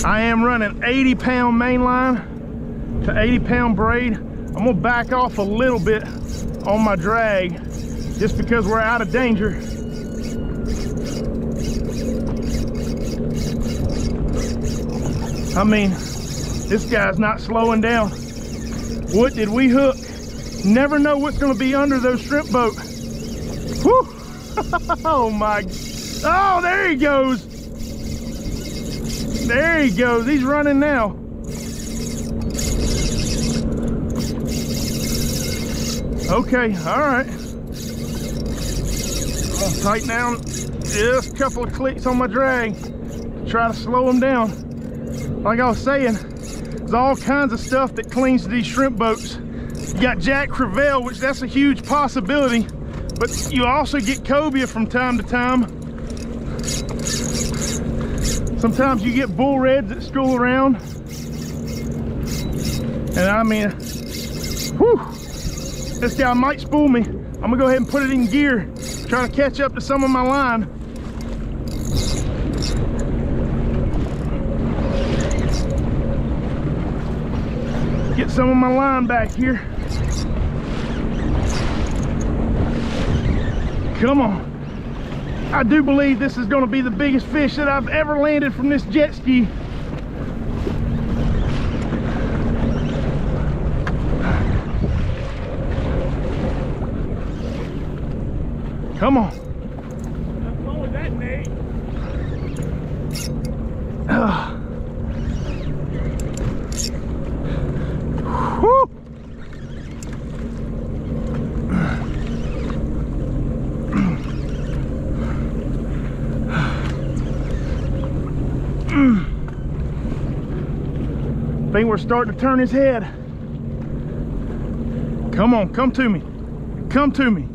I am running 80-pound mainline to 80-pound braid. I'm gonna back off a little bit on my drag just because we're out of danger. I mean, this guy's not slowing down. What did we hook? Never know what's gonna be under those shrimp boat. Whew. Oh my, oh, there he goes. There he goes, he's running now. Okay, all right. I'm gonna tighten down just a couple of clicks on my drag. Try to slow him down. Like I was saying, there's all kinds of stuff that clings to these shrimp boats. You got jack crevalle, which that's a huge possibility, but you also get cobia from time to time. Sometimes you get bull reds that stroll around. And I mean, whew, this guy might spool me. I'm gonna go ahead and put it in gear, try to catch up to some of my line. Get some of my line back here. Come on. I do believe this is gonna be the biggest fish that I've ever landed from this jet ski. Come on. Nothing wrong with that, Nate. Whew. I think we're starting to turn his head. Come on, come to me. Come to me.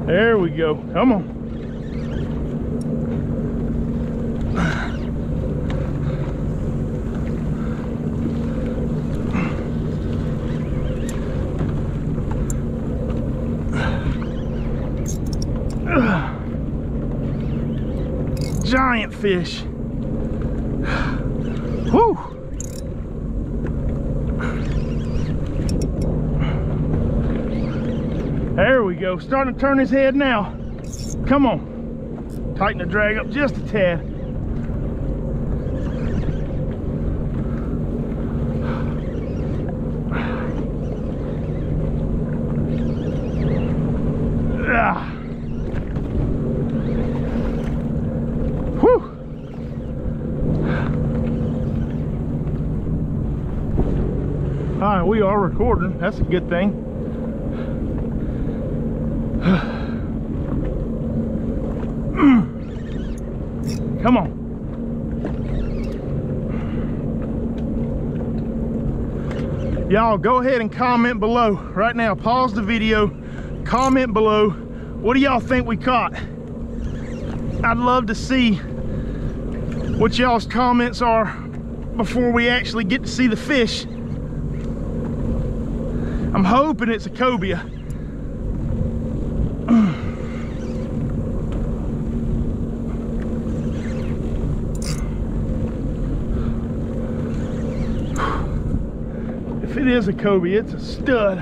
There we go. Come on. giant fish. Whew. There we go, starting to turn his head now. Come on, tighten the drag up just a tad. Ah. Whew. All right, we are recording, that's a good thing. Come on. Y'all go ahead and comment below right now. Pause the video, comment below. What do y'all think we caught? I'd love to see what y'all's comments are before we actually get to see the fish. I'm hoping it's a cobia. If it is a cobia, it's a stud.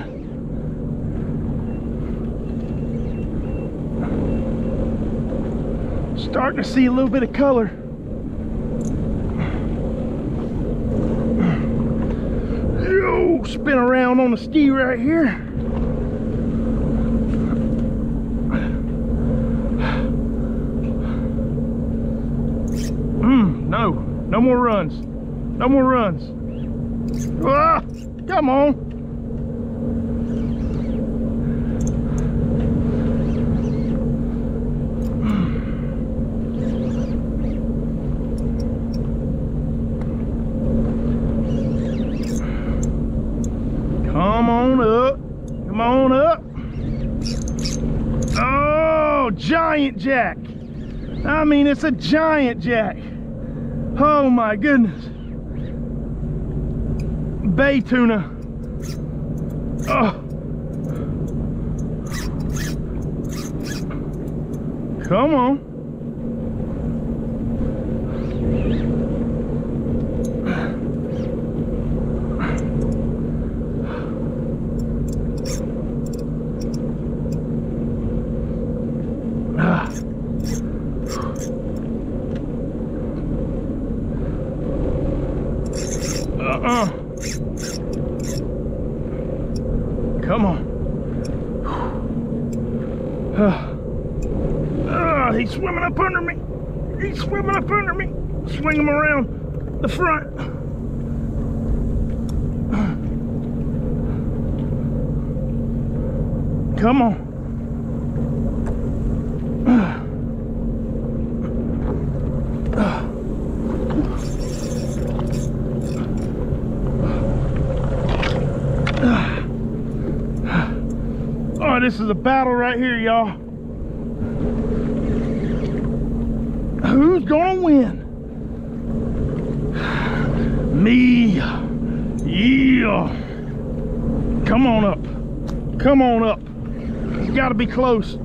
Starting to see a little bit of color. Yo, spin around on the ski right here. No more runs. No more runs. Ah, come on. Come on up. Come on up. Oh, giant jack. I mean, it's a giant jack. Oh my goodness. Bay tuna. Oh. Come on. Come on. He's swimming up under me. He's swimming up under me. Swing him around the front. Come on. Oh, this is a battle right here, y'all. Who's gonna win? Me. Yeah. Come on up. Come on up. You gotta be close.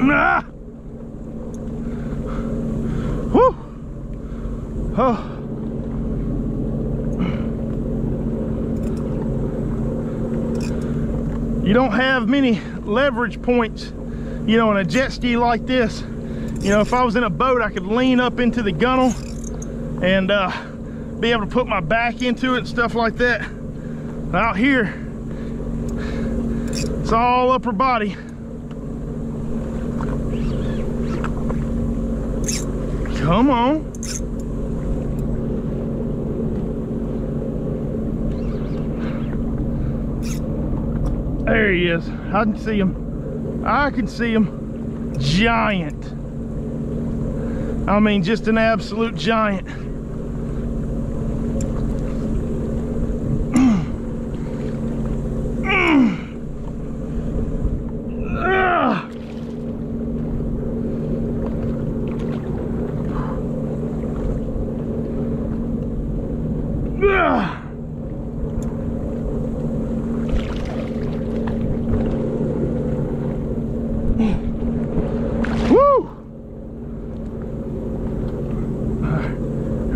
Ah! Whew. Oh. You don't have many leverage points, you know, in a jet ski like this. You know, if I was in a boat, I could lean up into the gunnel and be able to put my back into it and stuff like that. Out here, it's all upper body. Come on. There he is. I can see him. I can see him. Giant. I mean, just an absolute giant.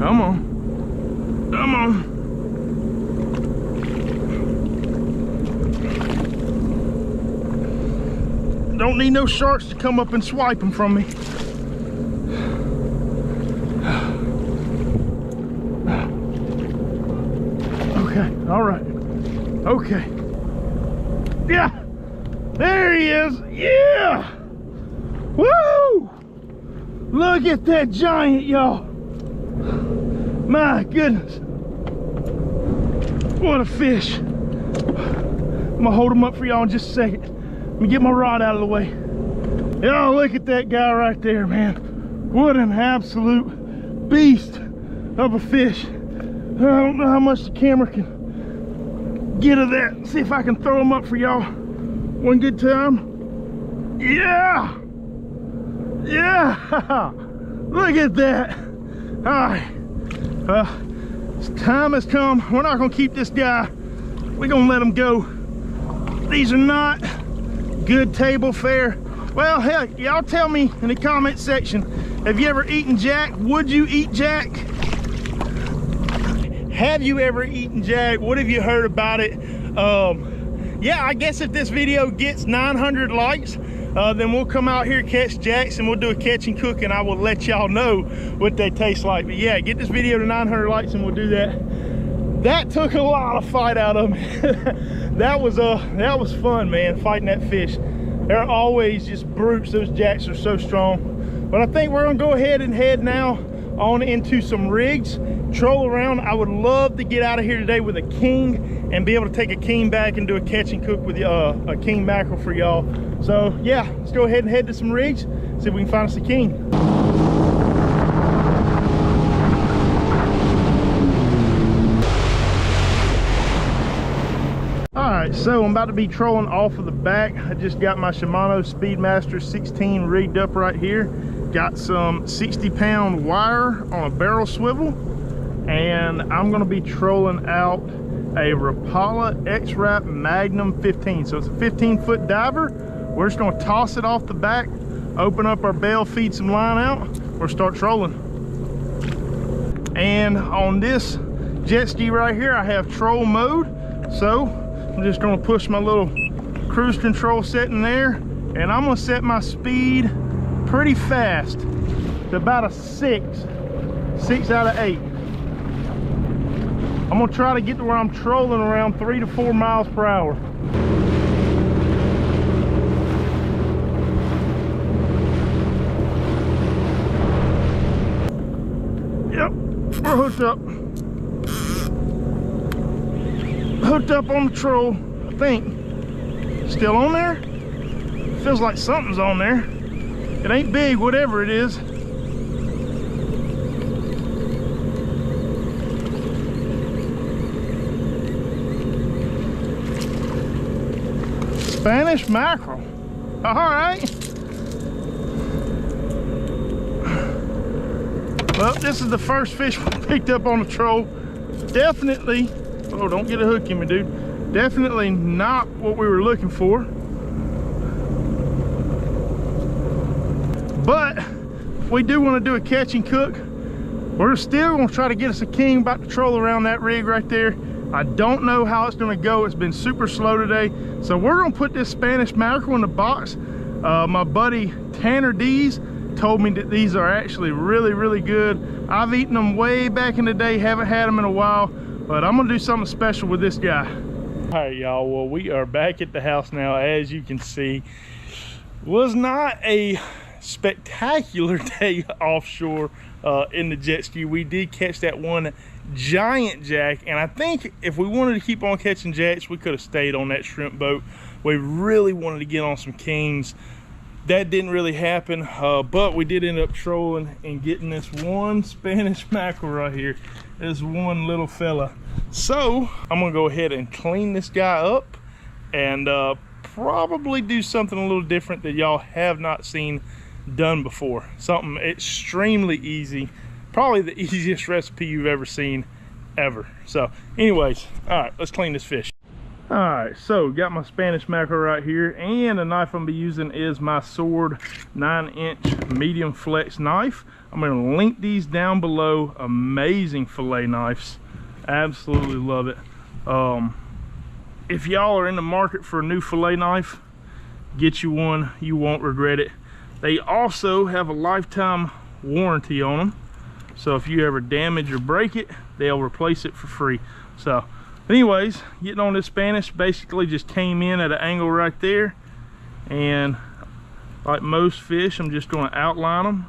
Come on. Come on. Don't need no sharks to come up and swipe them from me. Okay, all right. Okay. Yeah, there he is. Yeah. Woo! Look at that giant, y'all. My goodness. What a fish. I'm gonna hold him up for y'all in just a second. Let me get my rod out of the way. Y'all, look at that guy right there, man. What an absolute beast of a fish. I don't know how much the camera can get of that. See if I can throw him up for y'all one good time. Yeah. Yeah. Look at that. All right. Well, time has come. We're not gonna keep this guy. We're gonna let him go. These are not good table fare. Well, heck, y'all tell me in the comment section, have you ever eaten jack? Would you eat jack? Have you ever eaten jack? What have you heard about it? Yeah, I guess if this video gets 900 likes, then we'll come out here, catch jacks, and we'll do a catch and cook, and I will let y'all know what they taste like. But yeah, get this video to 900 likes and we'll do that. That took a lot of fight out of me. that was fun, man, fighting that fish. They're always just brutes. Those jacks are so strong. But I think we're gonna go ahead and head now on into some rigs, troll around. I would love to get out of here today with a king and be able to take a king back and do a catch and cook with a king mackerel for y'all. So yeah, let's go ahead and head to some rigs, see if we can find us a king. Alright, so I'm about to be trolling off of the back. I just got my Shimano Speedmaster 16 rigged up right here. Got some 60-pound wire on a barrel swivel, and I'm going to be trolling out a Rapala X-Rap Magnum 15. So it's a 15-foot diver. We're just going to toss it off the back, open up our bail, feed some line out, or start trolling. And on this jet ski right here, I have troll mode. So I'm just going to push my little cruise control setting there, and I'm going to set my speed pretty fast to about a 6 out of 8. I'm gonna try to get to where I'm trolling around 3 to 4 miles per hour. Yep, we're hooked up. Hooked up on the troll, I think. Still on there? Feels like something's on there. It ain't big, whatever it is. Spanish mackerel. All right. Well, this is the first fish we picked up on the troll. Definitely, oh, don't get a hook in me, dude. Definitely not what we were looking for. But we do want to do a catch and cook. We're still going to try to get us a king. About to troll around that rig right there. I don't know how it's going to go. It's been super slow today. So we're going to put this Spanish mackerel in the box. My buddy Tanner D's told me that these are actually really, really good. I've eaten them way back in the day. Haven't had them in a while. But I'm going to do something special with this guy. All right, y'all. Well, we are back at the house now. As you can see, was not a spectacular day offshore in the jet ski. We did catch that one giant jack, and I think if we wanted to keep on catching jacks, we could have stayed on that shrimp boat. We really wanted to get on some kings. That didn't really happen, but we did end up trolling and getting this one Spanish mackerel right here. This one little fella. So I'm gonna go ahead and clean this guy up and probably do something a little different that y'all have not seen done before. Something extremely easy, probably the easiest recipe you've ever seen ever. So anyways, all right, let's clean this fish. All right, so got my Spanish mackerel right here, and the knife I'm gonna be using is my Sword 9-inch medium flex knife. I'm gonna link these down below. Amazing fillet knives, absolutely love it. If y'all are in the market for a new fillet knife, get you one, you won't regret it. They also have a lifetime warranty on them, so if you ever damage or break it, they'll replace it for free. So anyways, getting on this Spanish, basically just came in at an angle right there, and like most fish, I'm just going to outline them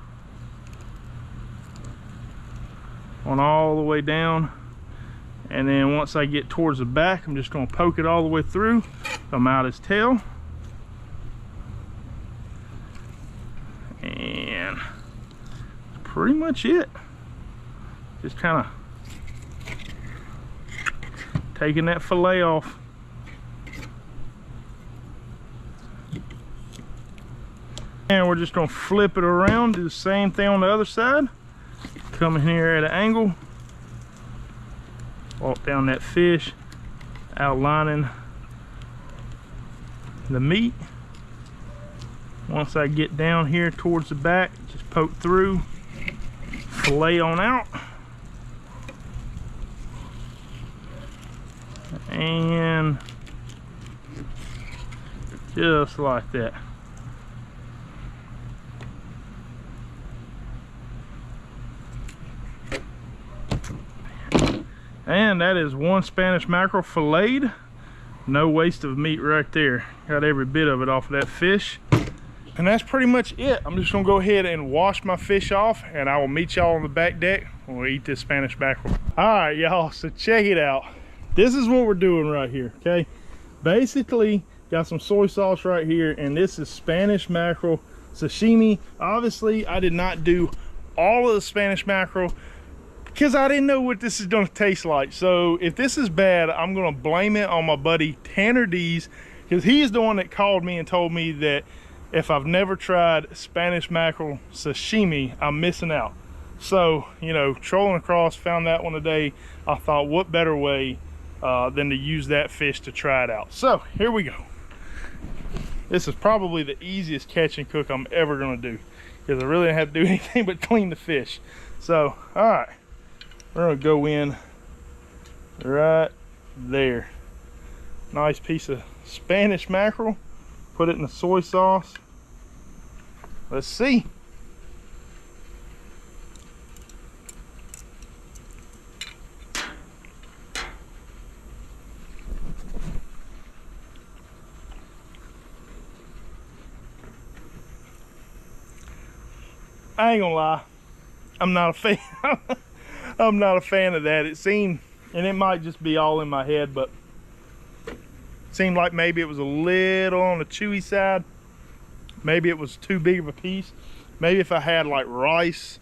on all the way down, and then once I get towards the back, I'm just going to poke it all the way through, come out his tail, and that's pretty much it. Just kind of taking that fillet off. And we're just going to flip it around, do the same thing on the other side. Come in here at an angle, walk down that fish, outlining the meat. Once I get down here towards the back, just poke through, fillet on out. And just like that. And that is one Spanish mackerel filleted. No waste of meat right there. Got every bit of it off of that fish. And that's pretty much it. I'm just gonna go ahead and wash my fish off, and I will meet y'all on the back deck when we eat this Spanish mackerel. All right, y'all, so check it out. This is what we're doing right here, okay? Basically, got some soy sauce right here, and this is Spanish mackerel sashimi. Obviously, I did not do all of the Spanish mackerel because I didn't know what this is gonna taste like. So if this is bad, I'm gonna blame it on my buddy Tanner D's, because he is the one that called me and told me that if I've never tried Spanish mackerel sashimi, I'm missing out. So, you know, trolling across, found that one today. I thought, what better way than to use that fish to try it out. So here we go. This is probably the easiest catch and cook I'm ever gonna do, because I really didn't have to do anything but clean the fish. So, all right, we're gonna go in right there. Nice piece of Spanish mackerel. Put it in the soy sauce. Let's see. I ain't gonna lie, I'm not a fan. I'm not a fan of that. It seemed, and it might just be all in my head, but it seemed like maybe it was a little on the chewy side. Maybe it was too big of a piece. Maybe if I had like rice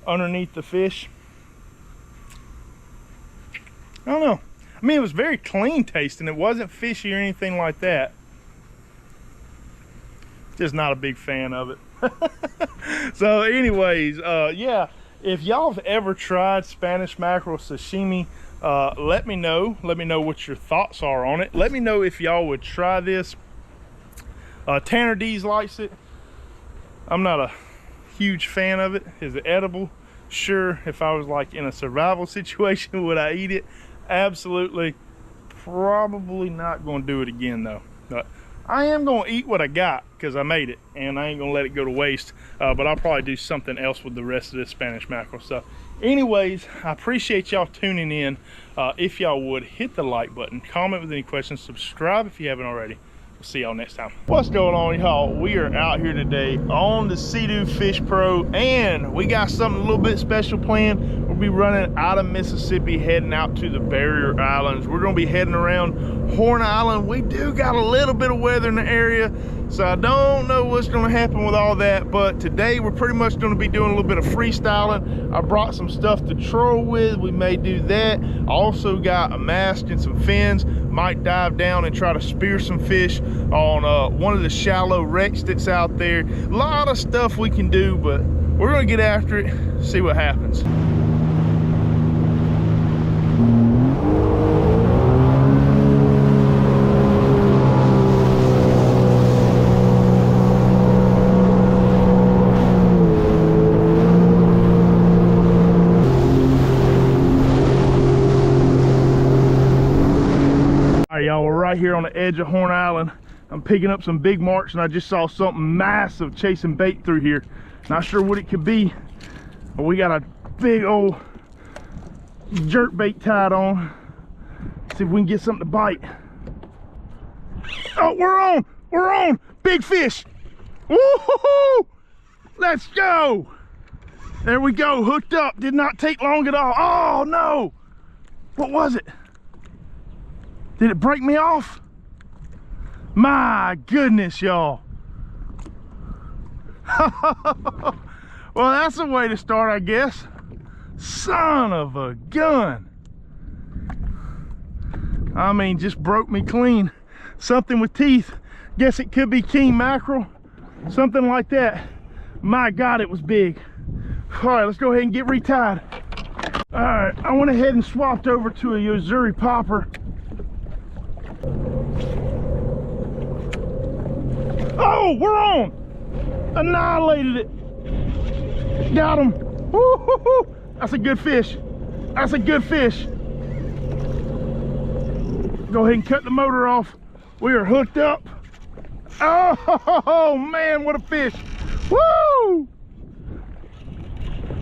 underneath the fish. I don't know. I mean, it was very clean tasting. It wasn't fishy or anything like that. Just not a big fan of it. So anyways, yeah, if y'all have ever tried Spanish mackerel sashimi, let me know what your thoughts are on it. Let me know if y'all would try this. Tanner D's likes it. I'm not a huge fan of it. Is it edible? Sure. If I was like in a survival situation, would I eat it? Absolutely. Probably not going to do it again though. But I am going to eat what I got because I made it, and I ain't going to let it go to waste. But I'll probably do something else with the rest of this Spanish mackerel. So anyways, I appreciate y'all tuning in. If y'all would, hit the like button, comment with any questions, subscribe if you haven't already. We'll see y'all next time. What's going on, y'all? We are out here today on the Seadoo Fish Pro, and we got something a little bit special planned. We'll be running out of Mississippi, heading out to the barrier islands. We're gonna be heading around Horn Island. We do got a little bit of weather in the area, so I don't know what's gonna happen with all that, but today we're pretty much gonna be doing a little bit of freestyling. I brought some stuff to troll with. We may do that. I also got a mask and some fins. Might dive down and try to spear some fish on one of the shallow wrecks that's out there. A lot of stuff we can do, but we're gonna get after it, see what happens. right here on the edge of Horn Island. I'm picking up some big marks, and I just saw something massive chasing bait through here. Not sure what it could be, but we got a big old jerk bait tied on. See if we can get something to bite. Oh, we're on, big fish. Woo-hoo-hoo! Let's go. There we go, hooked up. Did not take long at all. Oh no, what was it? Did it break me off? My goodness, y'all. Well, that's a way to start, I guess. Son of a gun. I mean, just broke me clean. Something with teeth. Guess it could be king mackerel, something like that. My God, it was big. All right, let's go ahead and get retied. All right, I went ahead and swapped over to a Missouri popper. Oh, we're on. Annihilated it. Got him. Woo-hoo-hoo. That's a good fish. That's a good fish. Go ahead and cut the motor off. We are hooked up. Oh man, what a fish. Woo!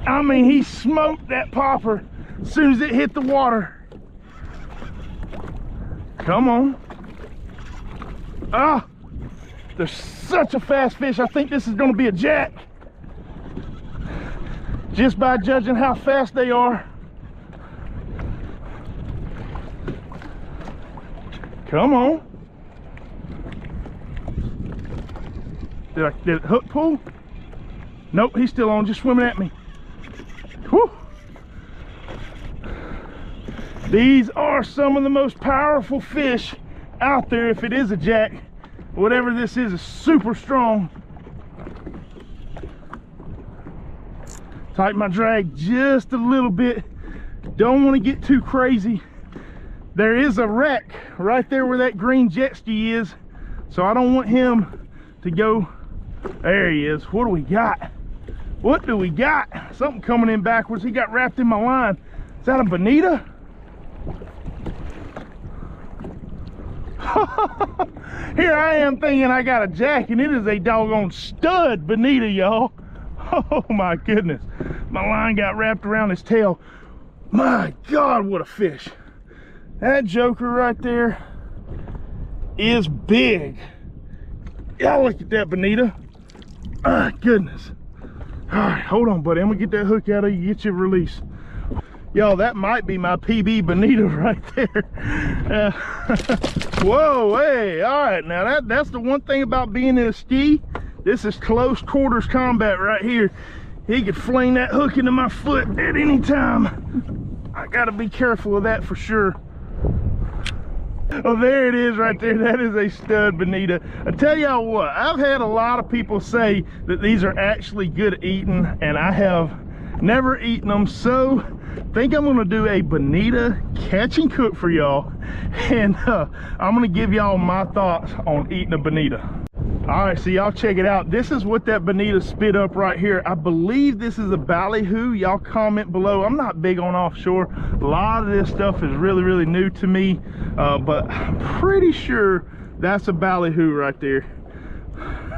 I mean, he smoked that popper as soon as it hit the water. Come on. Ah, they're such a fast fish. I think this is going to be a jack, just by judging how fast they are. Come on. Did it hook pull? Nope, he's still on, just swimming at me. Whew. These are some of the most powerful fish out there. If it is a jack, whatever this is super strong. Tighten my drag just a little bit. Don't want to get too crazy. There is a wreck right there where that green jet ski is, so I don't want him to go. There he is. What do we got? What do we got? Something coming in backwards. He got wrapped in my line. Is that a Bonita? Here I am thinking I got a jack, and it is a doggone stud Bonita, y'all. Oh my goodness. My line got wrapped around his tail. My God, what a fish. That joker right there is big. Y'all look at that Bonita. My goodness. All right, hold on, buddy. I'm gonna get that hook out of you, get you a release. Y'all, that might be my PB Bonita right there. Whoa, hey, all right. Now that's the one thing about being in a ski. This is close quarters combat right here. He could fling that hook into my foot at any time. I gotta be careful of that for sure. Oh, there it is right there. That is a stud Bonita. I tell y'all what, I've had a lot of people say that these are actually good at eating, and I have never eaten them, so I think I'm gonna do a Bonita catch and cook for y'all, and I'm gonna give y'all my thoughts on eating a Bonita. All right, so y'all check it out. This is what that Bonita spit up right here. I believe this is a ballyhoo. Y'all comment below. I'm not big on offshore. A lot of this stuff is really, really new to me, but I'm pretty sure that's a ballyhoo right there.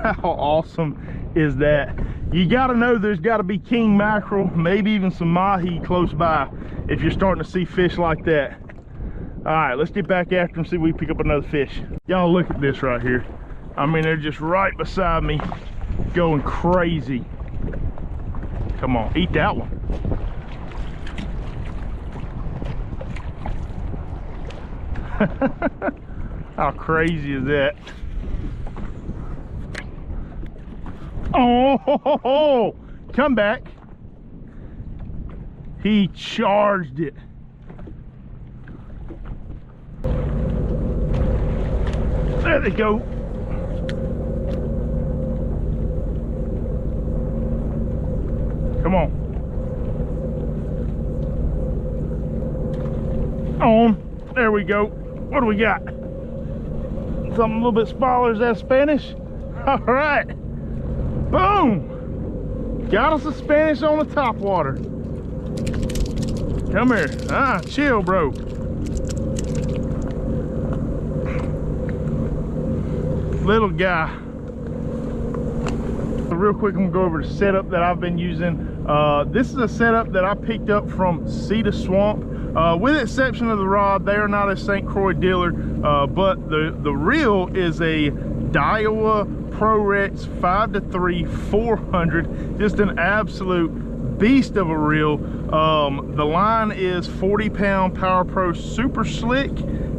How awesome is that? You gotta know there's gotta be king mackerel, maybe even some mahi close by if you're starting to see fish like that. All right, let's get back after them, see if we pick up another fish. Y'all look at this right here. I mean, they're just right beside me, going crazy. Come on, eat that one. How crazy is that? Oh, come back. He charged it. There they go. Come on. On. There we go. What do we got? Something a little bit smaller. Is that Spanish? All right. Boom. Got us a Spanish on the top water. Come here. Chill, bro. little guy. Real quick, I'm gonna go over the setup that I've been using. This is a setup that I picked up from Seadoo Swamp. With the exception of the rod, they are not a St. Croix dealer, but the reel is a Daiwa ProRex 5-3 400, just an absolute beast of a reel. The line is 40-pound Power Pro Super Slick,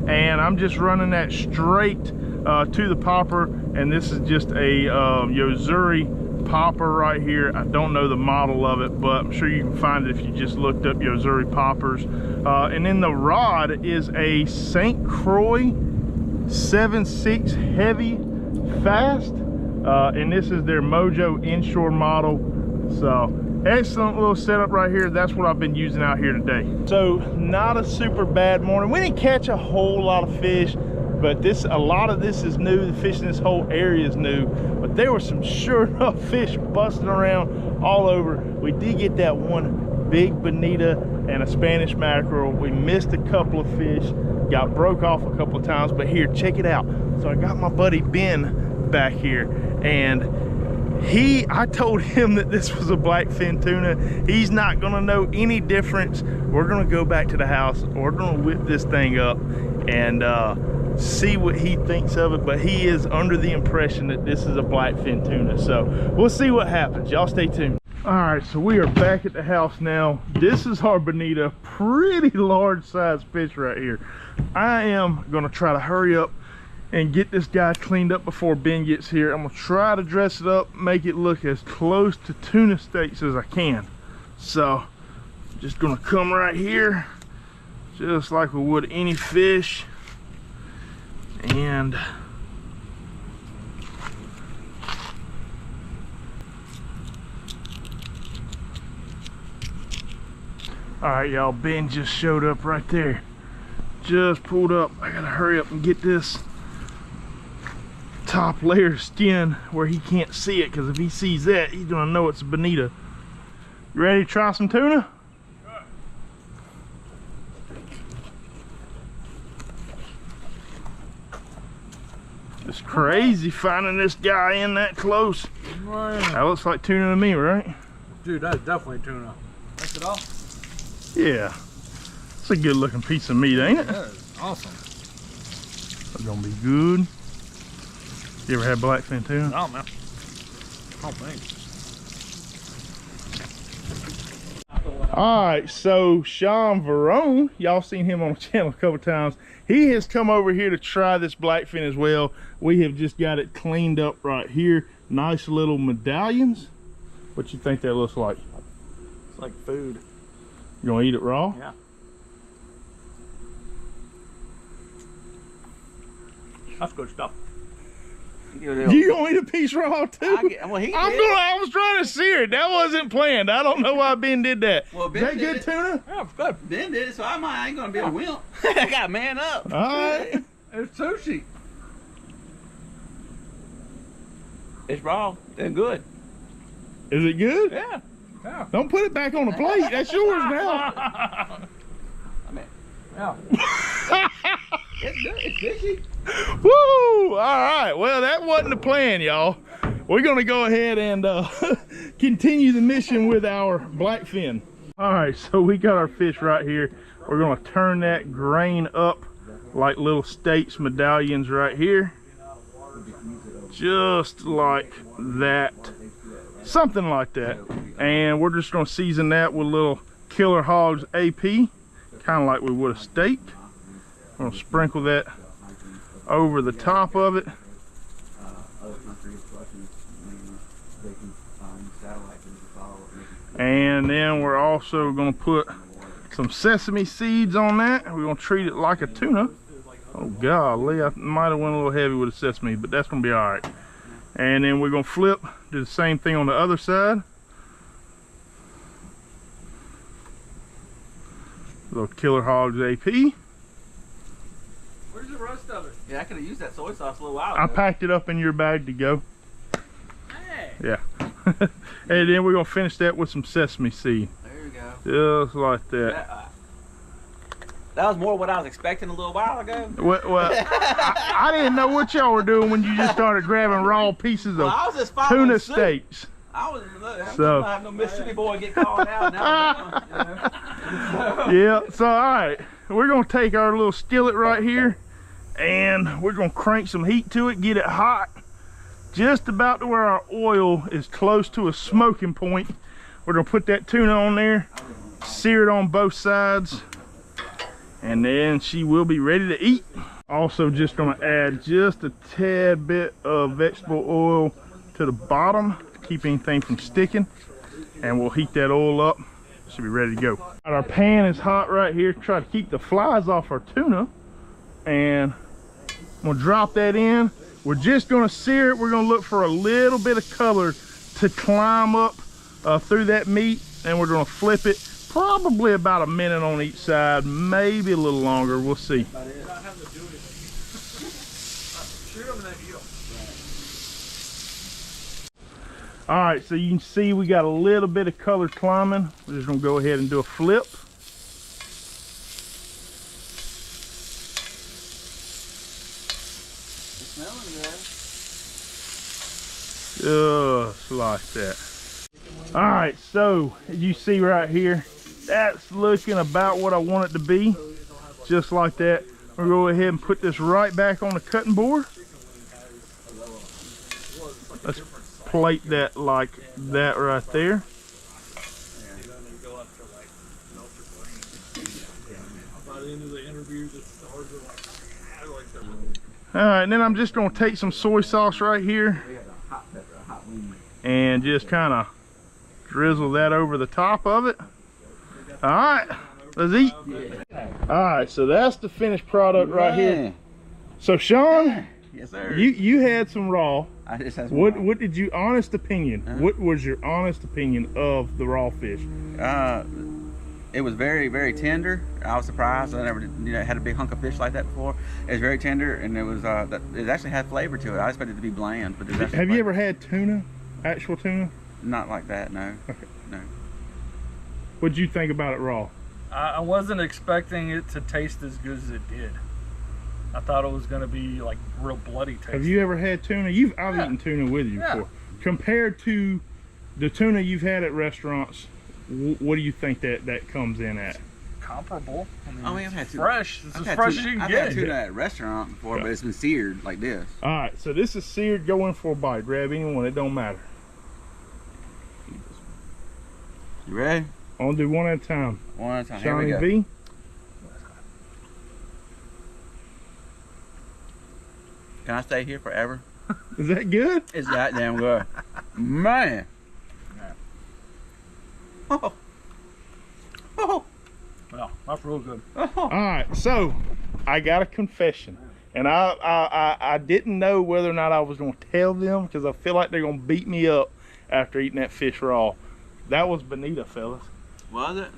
and I'm just running that straight to the popper. And this is just a Yozuri popper right here. I don't know the model of it, but I'm sure you can find it if you just looked up Yozuri poppers. And then the rod is a St. Croix 7.6 heavy fast, and this is their Mojo Inshore model. So excellent little setup right here. That's what I've been using out here today. So not a super bad morning. We didn't catch a whole lot of fish, but a lot of this is new. The fish in this whole area is new, but there were some sure enough fish busting around all over. We did get that one big bonita and a Spanish mackerel. We missed a couple of fish, got broke off a couple of times, but here, check it out. So I got my buddy Ben back here, and I told him that this was a blackfin tuna. He's not gonna know any difference. We're gonna go back to the house, we're gonna whip this thing up and see what he thinks of it, but he is under the impression that this is a blackfin tuna. So we'll see what happens. Y'all stay tuned. All right, so we are back at the house now. This is our bonita, pretty large size fish right here. I am gonna try to hurry up and get this guy cleaned up before Ben gets here. I'm gonna try to dress it up, make it look as close to tuna steaks as I can. So just gonna come right here, just like we would any fish. And all right, y'all, Ben just showed up right there. Just pulled up. I gotta hurry up and get this top layer of skin where he can't see it, because if he sees that, he's gonna know it's a bonita. You ready to try some tuna? Sure. It's crazy finding this guy in that close. That looks like tuna to me, right? Dude, that's definitely tuna. That's it all? Yeah. It's a good looking piece of meat, ain't it? That is awesome. It's gonna be good. You ever had blackfin tuna? No, man. I don't think. All right, so Sean Verone, y'all seen him on the channel a couple times. He has come over here to try this blackfin as well. We have just got it cleaned up right here. Nice little medallions. What you think that looks like? It's like food. You gonna eat it raw? Yeah. That's good stuff. You gonna eat a piece raw too? I was trying to sear it. That wasn't planned. I don't know why Ben did that. Well, Ben Is that did good it. tuna? Yeah, it's good. Ben did it, so I ain't gonna be a wimp. I gotta man up. All right. It's sushi. It's raw and good. Is it good? Yeah. Yeah. Don't put it back on the plate. That's yours now. I mean, Yeah. it's good. It's fishy. Woo! All right. Well, that wasn't the plan, y'all. We're gonna go ahead and continue the mission with our blackfin. All right, so we got our fish right here. We're gonna turn that grain up like little steaks medallions right here, just like that, something like that. And we're just gonna season that with a little Killer Hogs AP, kind of like we would a steak. I'm gonna sprinkle that over the top of it. And then we're also gonna put some sesame seeds on that. We're gonna treat it like a tuna. Oh golly, I might have went a little heavy with the sesame, but that's gonna be all right. And then we're gonna flip, do the same thing on the other side. Little Killer Hogs AP. Where's the rest of it? Yeah, I could have used that soy sauce a little while I ago. packed it up in your bag to go. Hey. Yeah. And then we're gonna finish that with some sesame seed. There you go. Just like that. That was more what I was expecting a little while ago. Well, I didn't know what y'all were doing when you just started grabbing raw pieces of I was just following tuna suit. steaks. I was I'm So- not have no Mississippi boy get called out now. Yeah, so all right, we're gonna take our little skillet right here and we're gonna crank some heat to it, get it hot, just about to where our oil is close to a smoking point. We're gonna put that tuna on there, sear it on both sides, and then she will be ready to eat. Also just gonna add just a tad bit of vegetable oil to the bottom to keep anything from sticking, and we'll heat that oil up. Should be ready to go. Our pan is hot right here. Try to keep the flies off our tuna, and I'm gonna drop that in. We're just gonna sear it. We're gonna look for a little bit of color to climb up through that meat, and we're gonna flip it probably about a minute on each side, maybe a little longer. We'll see. All right, so you can see we got a little bit of color climbing. We're just gonna go ahead and do a flip. Just like that. All right, so as you see right here, that's looking about what I want it to be, just like that. We'll go ahead and put this right back on the cutting board. Let's plate that like that right there. All right, and then I'm just gonna take some soy sauce right here and just kind of drizzle that over the top of it. All right, let's eat. All right, so that's the finished product right here. So Sean, Yes, sir. you had some raw. I just had some What did you, honest opinion, what was your honest opinion of the raw fish? It was very, very tender. I was surprised. I never had a big hunk of fish like that before. It was very tender, and it was it actually had flavor to it. I expected it to be bland, but Have you ever had tuna, actual tuna? Not like that, no. Okay. No. What'd you think about it raw? I wasn't expecting it to taste as good as it did. I thought it was going to be like real bloody taste. Have you ever had tuna? I've eaten tuna with you before. Compared to the tuna you've had at restaurants, what do you think that comes in at? Comparable. I mean, I've had tuna. Fresh. It's as fresh as you can I've get. had tuna at a restaurant before, but it's been seared like this. All right, so this is seared. Go in for a bite. Grab anyone. It don't matter. You ready? I'm gonna do one at a time. One at a time. Here we Johnny go. V. Can I stay here forever? Is that good? It's that damn good. Man. Oh. Oh. Yeah, that's real good. All right, so I got a confession, and I didn't know whether or not I was gonna tell them because I feel like they're gonna beat me up after eating that fish raw. That was Bonita, fellas. Was it?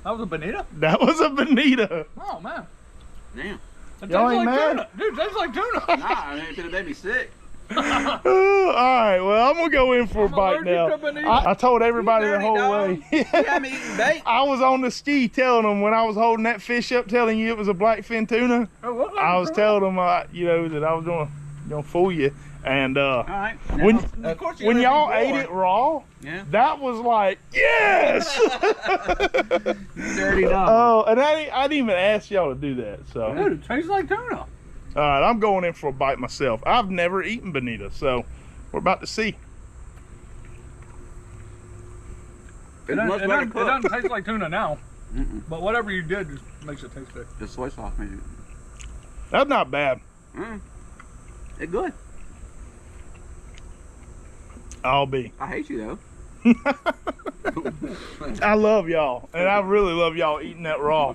That was a Bonita? That was a Bonita. Oh, man. Damn. It Y'all tastes ain't like mad? tuna. Dude, it tastes like tuna. Nah, I mean, it made me sick. All right, well, I'm gonna go in for a bite allergic now. to Bonita. I told everybody the dirty whole dog. way. You haven't eaten bait. I was on the ski telling them when I was holding that fish up, telling you it was a blackfin tuna. I was telling them, that I was gonna fool you. And All right. when Of course you when gotta y'all be ate born. it raw, Yeah. that was like yes. Dirty dog. Oh, and I didn't even ask y'all to do that. So Dude, it tastes like tuna. all right, I'm going in for a bite myself. I've never eaten Bonita, so we're about to see. It's much better It cooked. doesn't taste like tuna now, but whatever you did just makes it taste good. The soy sauce made it. That's not bad. It's good. I'll be. I hate you I love y'all, and I really love y'all eating that raw.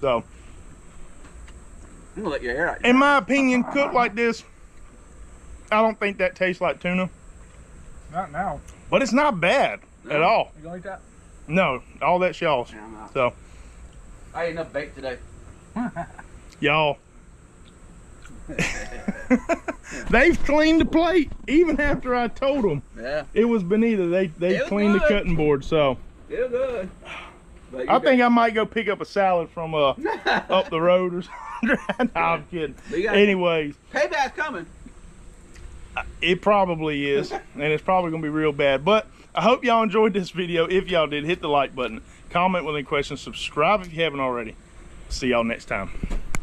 So, I'm gonna let your hair out. in my opinion, cooked like this, I don't think that tastes like tuna, Not now. but it's not bad at all. You gonna eat that? No, all that's y'all's. Yeah, I'm out. So, I ate enough bait today. y'all. They've cleaned the plate even after I told them Yeah. it was Bonita. They It was cleaned the good. cutting board. So Feel good. I think I might go pick up a salad from up the road or something. No, I'm kidding. Anyways, payback's coming. it probably is, and it's probably gonna be real bad. But I hope y'all enjoyed this video. If y'all did, hit the like button, comment with any questions, subscribe if you haven't already. See y'all next time.